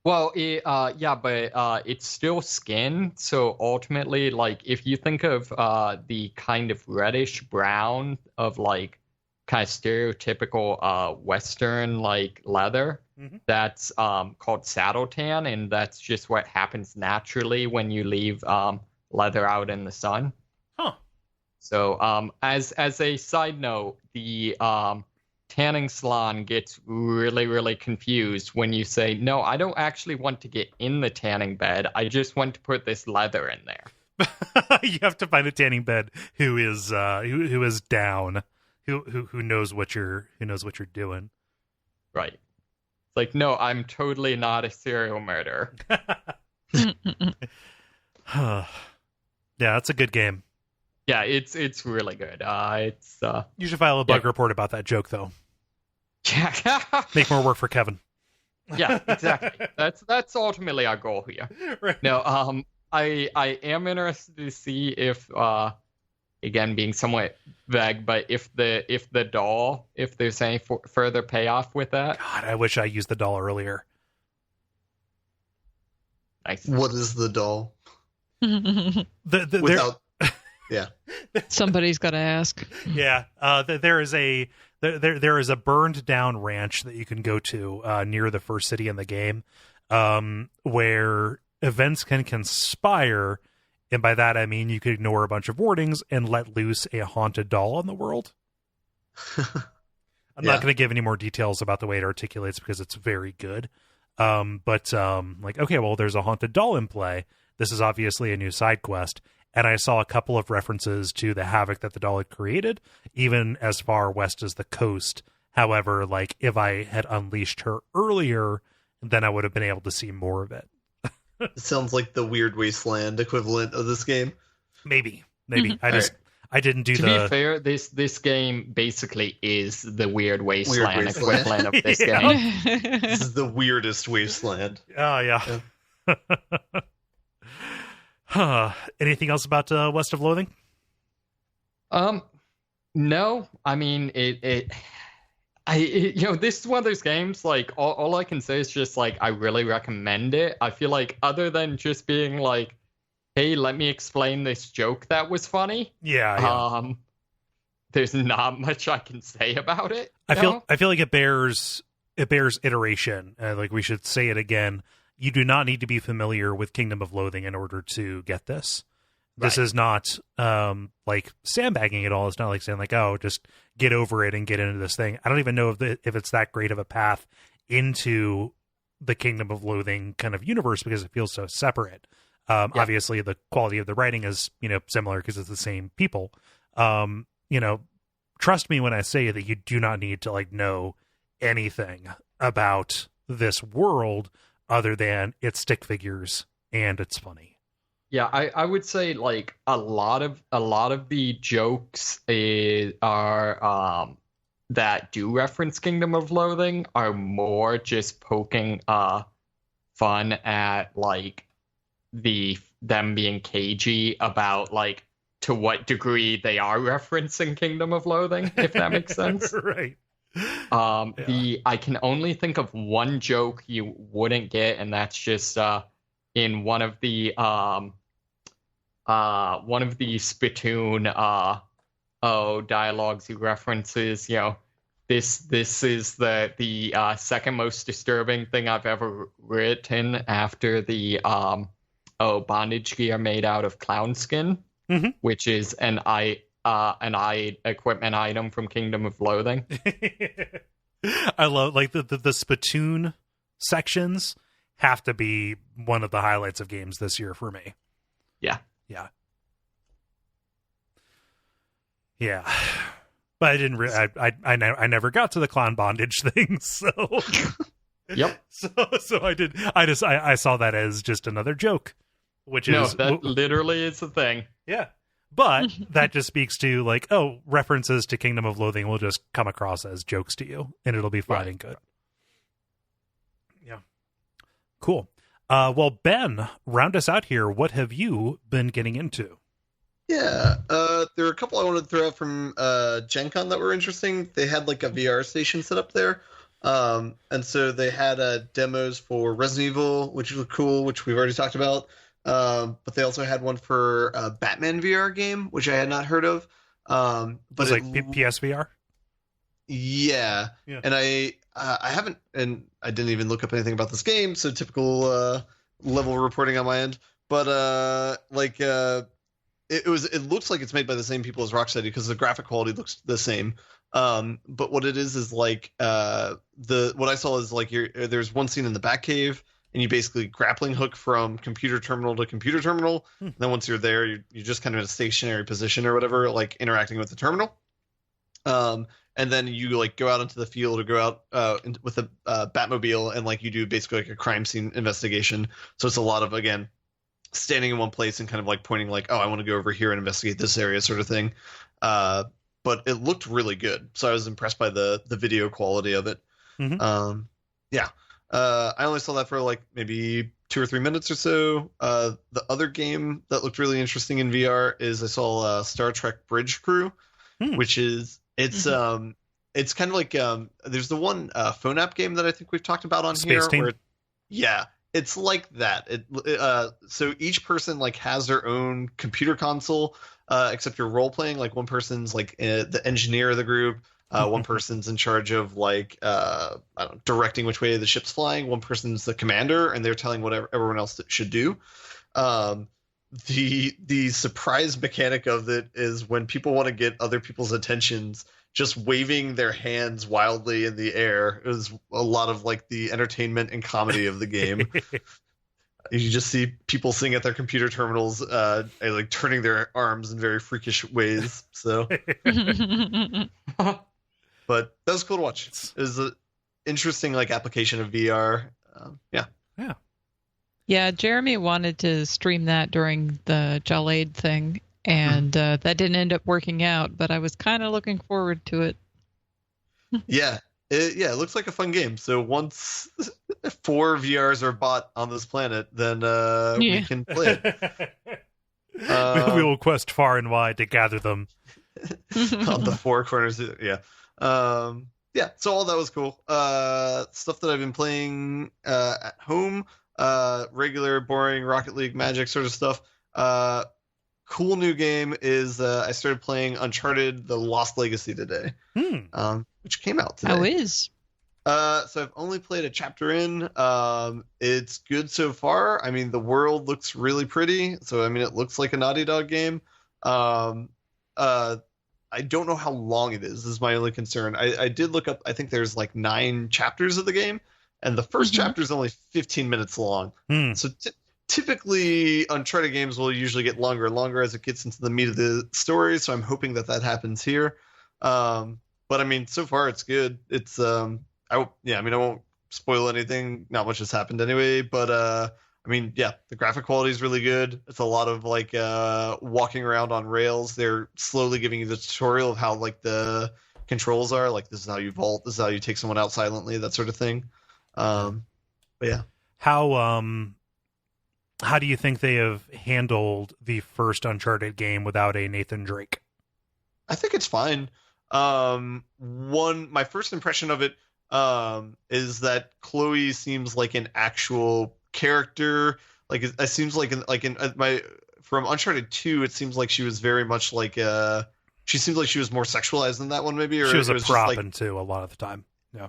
Well, but it's still skin. So ultimately, like if you think of the kind of reddish brown of like kind of stereotypical Western like leather, that's called saddle tan, and that's just what happens naturally when you leave leather out in the sun. Huh. So as a side note, the tanning salon gets really, really confused when you say, no, I don't actually want to get in the tanning bed. I just want to put this leather in there. You have to find a tanning bed who is down, who knows what you're doing. Right. It's like, no, I'm totally not a serial murderer. Yeah, that's a good game. Yeah, it's really good. You should file a bug report about that joke, though. Yeah. Make more work for Kevin. Yeah, exactly. That's ultimately our goal here. Right. No, I am interested to see if again being somewhat vague, but if the doll, if there's any further payoff with that. God, I wish I used the doll earlier. Nice. What is the doll? Without. Yeah. Somebody's got to ask. Yeah. There is a burned down ranch that you can go to near the first city in the game, where events can conspire, and by that I mean you could ignore a bunch of warnings and let loose a haunted doll on the world. I'm not going to give any more details about the way it articulates because it's very good. But okay, well, there's a haunted doll in play. This is obviously a new side quest. And I saw a couple of references to the havoc that the doll had created, even as far west as the coast. However, like if I had unleashed her earlier, then I would have been able to see more of it. It sounds like the Weird Wasteland equivalent of this game. Maybe. I didn't do to be fair, this game basically is the Weird Wasteland equivalent of this game. This is the weirdest wasteland. Oh, yeah. Anything else about West of Loathing? No. I mean, this is one of those games, like, all I can say is just, like, I really recommend it. I feel like, other than just being like, hey, let me explain this joke that was funny. Yeah. There's not much I can say about it. I feel like it bears iteration. Like, we should say it again. You do not need to be familiar with Kingdom of Loathing in order to get this. This is not like sandbagging at all. It's not like saying like, oh, just get over it and get into this thing. I don't even know if it's that great of a path into the Kingdom of Loathing kind of universe because it feels so separate. Obviously, the quality of the writing is similar because it's the same people. Trust me when I say that you do not need to like know anything about this world other than it's stick figures and it's funny. Yeah, I would say like a lot of the jokes are that do reference Kingdom of Loathing are more just poking fun at like them being cagey about like to what degree they are referencing Kingdom of Loathing, if that makes sense. Right. I can only think of one joke you wouldn't get, and that's just in one of the Spittoon dialogues he references, this is the second most disturbing thing I've ever written after the bondage gear made out of clown skin, which is an eye equipment item from Kingdom of Loathing. I love like the Spittoon sections have to be one of the highlights of games this year for me. Yeah. But I didn't. I never got to the clown bondage thing. So. Yep. So I did. I saw that as just another joke, which is that literally is the thing. Yeah. But that just speaks to like, references to Kingdom of Loathing will just come across as jokes to you, and it'll be fine and good. Yeah. Cool. Well, Ben, round us out here. What have you been getting into? Yeah, there are a couple I wanted to throw out from GenCon that were interesting. They had like a VR station set up there. And so they had demos for Resident Evil, which was cool, which we've already talked about. But they also had one for a Batman VR game, which I had not heard of. But it's like PSVR? Yeah. And I haven't, and I didn't even look up anything about this game, so typical level reporting on my end. But it looks like it's made by the same people as Rocksteady because the graphic quality looks the same. But what it is like what I saw is like there's one scene in the Batcave, and you basically grappling hook from computer terminal to computer terminal. And then once you're there, you're just kind of in a stationary position or whatever, like interacting with the terminal. And then you like go out into the field or go out with a Batmobile, and like you do basically like a crime scene investigation. So it's a lot of, again, standing in one place and kind of like pointing like, oh, I want to go over here and investigate this area sort of thing. But it looked really good. So I was impressed by the video quality of it. I only saw that for like maybe 2 or 3 minutes or so. The other game that looked really interesting in VR is I saw Star Trek Bridge Crew, which is it's kind of like there's the one phone app game that I think we've talked about on Space here. Team? Where, it's like that. So each person like has their own computer console, except you're role playing. Like one person's like the engineer of the group. One person's in charge of like I don't know, directing which way the ship's flying. One person's the commander, and they're telling what everyone else should do. The surprise mechanic of it is when people want to get other people's attentions, just waving their hands wildly in the air is a lot of like the entertainment and comedy of the game. You just see people sitting at their computer terminals, like turning their arms in very freakish ways. So. But that was cool to watch. It was an interesting like application of VR. Yeah, Jeremy wanted to stream that during the Jala thing, and that didn't end up working out, but I was kind of looking forward to it. It looks like a fun game. So once 4 VRs are bought on this planet, then we can play it. We will quest far and wide to gather them. On the 4 corners, yeah. So all that was cool. Stuff that I've been playing at home, regular, boring Rocket League, Magic sort of stuff. Cool new game is I started playing Uncharted: The Lost Legacy today, which came out today. Oh, is? So I've only played a chapter in. It's good so far. I mean, the world looks really pretty. So I mean, it looks like a Naughty Dog game. I don't know how long it is my only concern. I did look up, I think there's like 9 chapters of the game, and the first chapter is only 15 minutes long. So typically Uncharted games will usually get longer and longer as it gets into the meat of the story, so I'm hoping that happens here. But I mean, so far it's good. It's I won't spoil anything. Not much has happened anyway, but I mean, yeah, the graphic quality is really good. It's a lot of like walking around on rails. They're slowly giving you the tutorial of how like the controls are. Like this is how you vault. This is how you take someone out silently. That sort of thing. But yeah, How do you think they have handled the first Uncharted game without a Nathan Drake? I think it's fine. My first impression of it is that Chloe seems like an actual character. Like it seems like in my from Uncharted 2, it seems like she was very much like she seems like she was more sexualized than that one maybe. Or she was a prop like, in 2 a lot of the time. Yeah.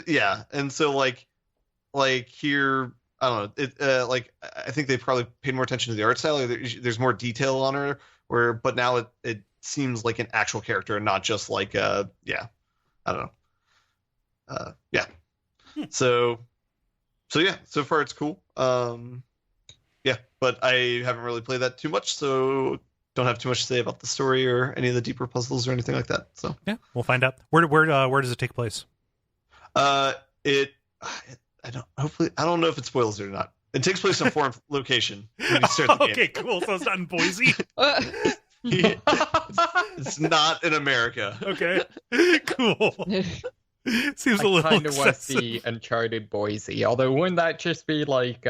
Yeah, and so like here. I don't know. It like I think they probably paid more attention to the art style. There's more detail on her. But now it seems like an actual character and not just like I don't know. Yeah. So yeah. So far it's cool. Yeah, but I haven't really played that too much, so don't have too much to say about the story or any of the deeper puzzles or anything like that. So yeah, we'll find out. Where does it take place? I don't know if it spoils it or not. It takes place in a foreign location when you start the game. Okay, cool. So it's not in Boise. It's not in America. Okay, cool. Seems a little kind of want to excessive. see Uncharted Boise, although wouldn't that just be like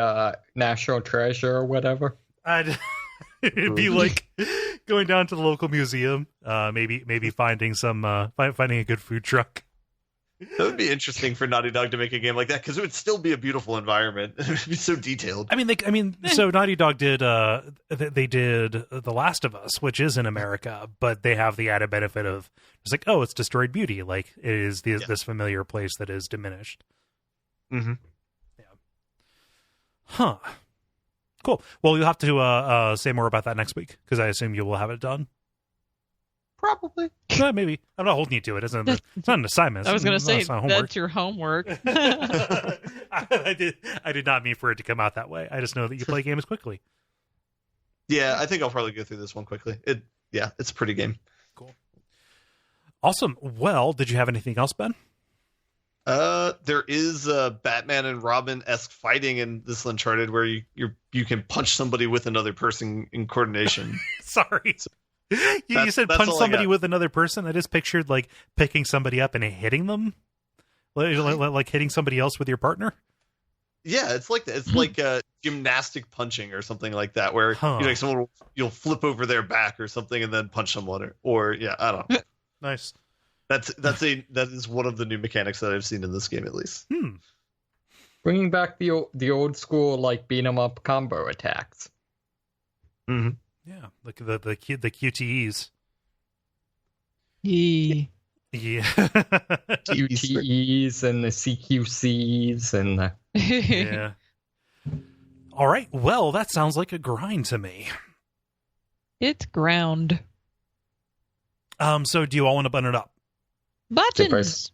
National Treasure or whatever? It'd be like going down to the local museum, maybe finding finding a good food truck. That would be interesting for Naughty Dog to make a game like that because it would still be a beautiful environment. It would be so detailed. So Naughty Dog did they did The Last of Us, which is in America, but they have the added benefit of it's like, oh, it's destroyed beauty, like it is this familiar place that is diminished. Mm-hmm. Yeah. Huh. Cool. Well, you'll have to say more about that next week because I assume you will have it done. Probably. Maybe. I'm not holding you to it. It's not an assignment. I was going to say, it's not homework. that's your homework. I did not mean for it to come out that way. I just know that you play games quickly. Yeah, I think I'll probably go through this one quickly. It's a pretty game. Cool. Awesome. Well, did you have anything else, Ben? There is Batman and Robin-esque fighting in this Uncharted where you can punch somebody with another person in coordination. Sorry. You said punch somebody with another person. I just pictured like picking somebody up and hitting them, like hitting somebody else with your partner. Yeah, it's like gymnastic punching or something like that, where you'll flip over their back or something and then punch someone, or I don't know. Nice. That is one of the new mechanics that I've seen in this game, at least. Bringing back the old school like beat 'em up combo attacks. Mm-hmm. Yeah, like the QTEs. Yeah. QTEs and the CQCs and the... Yeah. All right. Well, that sounds like a grind to me. It's ground. So do you all want to button it up? Buttons.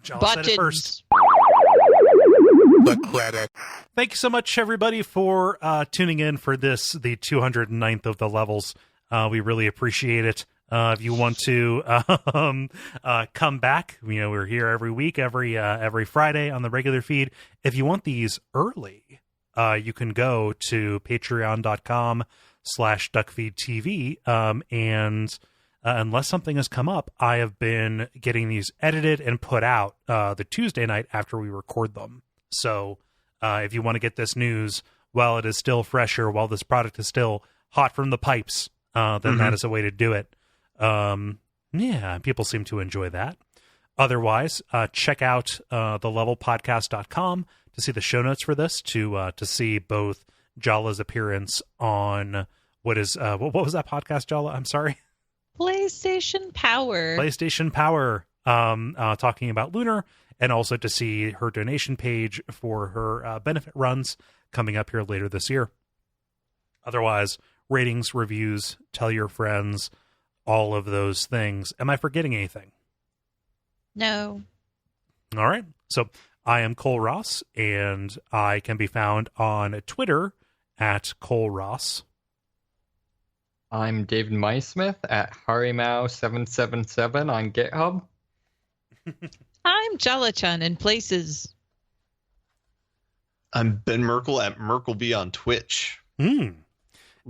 Jala said it first. The credit. Thank you so much, everybody, for tuning in for the 209th of the levels. We really appreciate it. If you want to come back, we're here every week, every Friday on the regular feed. If you want these early, you can go to patreon.com/Duckfeed.tv. And unless something has come up, I have been getting these edited and put out the Tuesday night after we record them. So if you want to get this news while it is still fresher, while this product is still hot from the pipes, then that is a way to do it. People seem to enjoy that. Otherwise, check out thelevelpodcast.com to see the show notes for this, to see both Jala's appearance on what was that podcast, Jala? I'm sorry. PlayStation Power. PlayStation Power, talking about Lunar, and also to see her donation page for her benefit runs coming up here later this year. Otherwise, ratings, reviews, tell your friends, all of those things. Am I forgetting anything? No. All right. So I am Kole Ross, and I can be found on Twitter at Kole Ross. I'm David Maismith at Harimau777 on GitHub. I'm Jala-chan in places. I'm Ben Merkel at Merkleby on Twitch.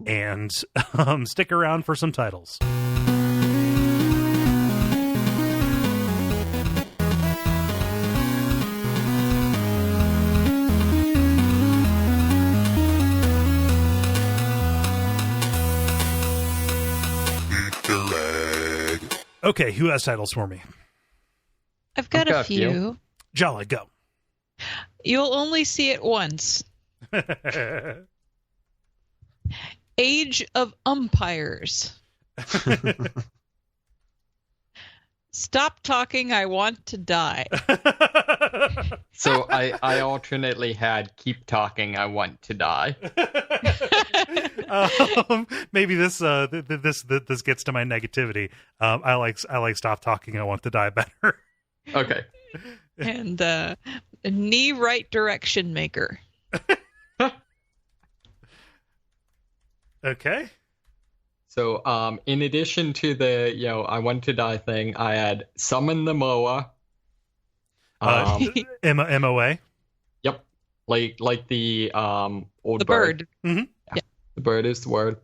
And stick around for some titles. Okay, who has titles for me? I've got a few. Jala, go. You'll only see it once. Age of Umpires. Stop talking, I want to die. So I alternately had keep talking, I want to die. Maybe this gets to my negativity. I like stop talking, I want to die better. Okay. And knee right direction maker. Okay. So in addition to the I want to die thing, I had summon the moa. MOA. Yep. Like the old the bird. Mm-hmm. Yeah. The bird is the word.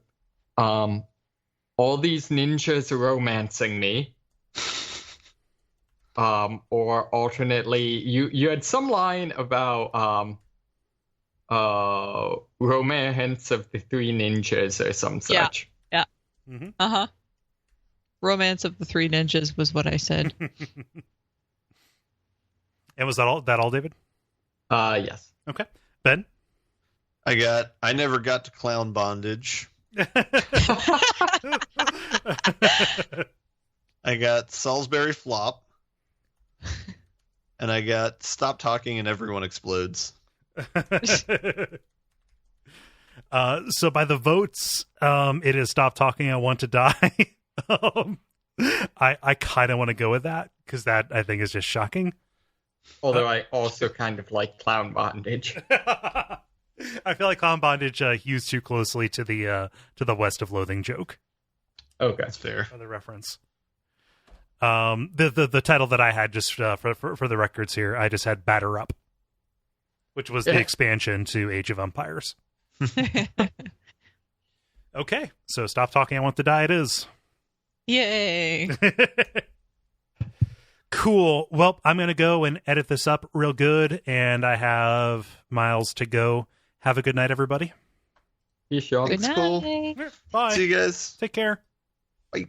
All these ninjas are romancing me. Or alternately, you had some line about romance of the three ninjas or some such. Yeah. Mm-hmm. Uh-huh. Romance of the Three Ninjas was what I said. And was that all, David? Yes. Okay. Ben? I never got to clown bondage. I got Salisbury flop. And I got stop talking and everyone explodes. So by the votes, it is stop talking, I want to die. I kind of want to go with that because that I think is just shocking. Although I also kind of like clown bondage. I feel like clown bondage hews too closely to the West of Loathing joke. Okay, that's fair. For the reference. The title that I had just for the records here, I just had Batter Up, which was the expansion to Age of Umpires. Okay, so stop talking, I want to die it is. Yay. Cool. Well, I'm going to go and edit this up real good, and I have miles to go. Have a good night, everybody. You sure? Good night. Cool. Bye. See you guys. Take care. Bye.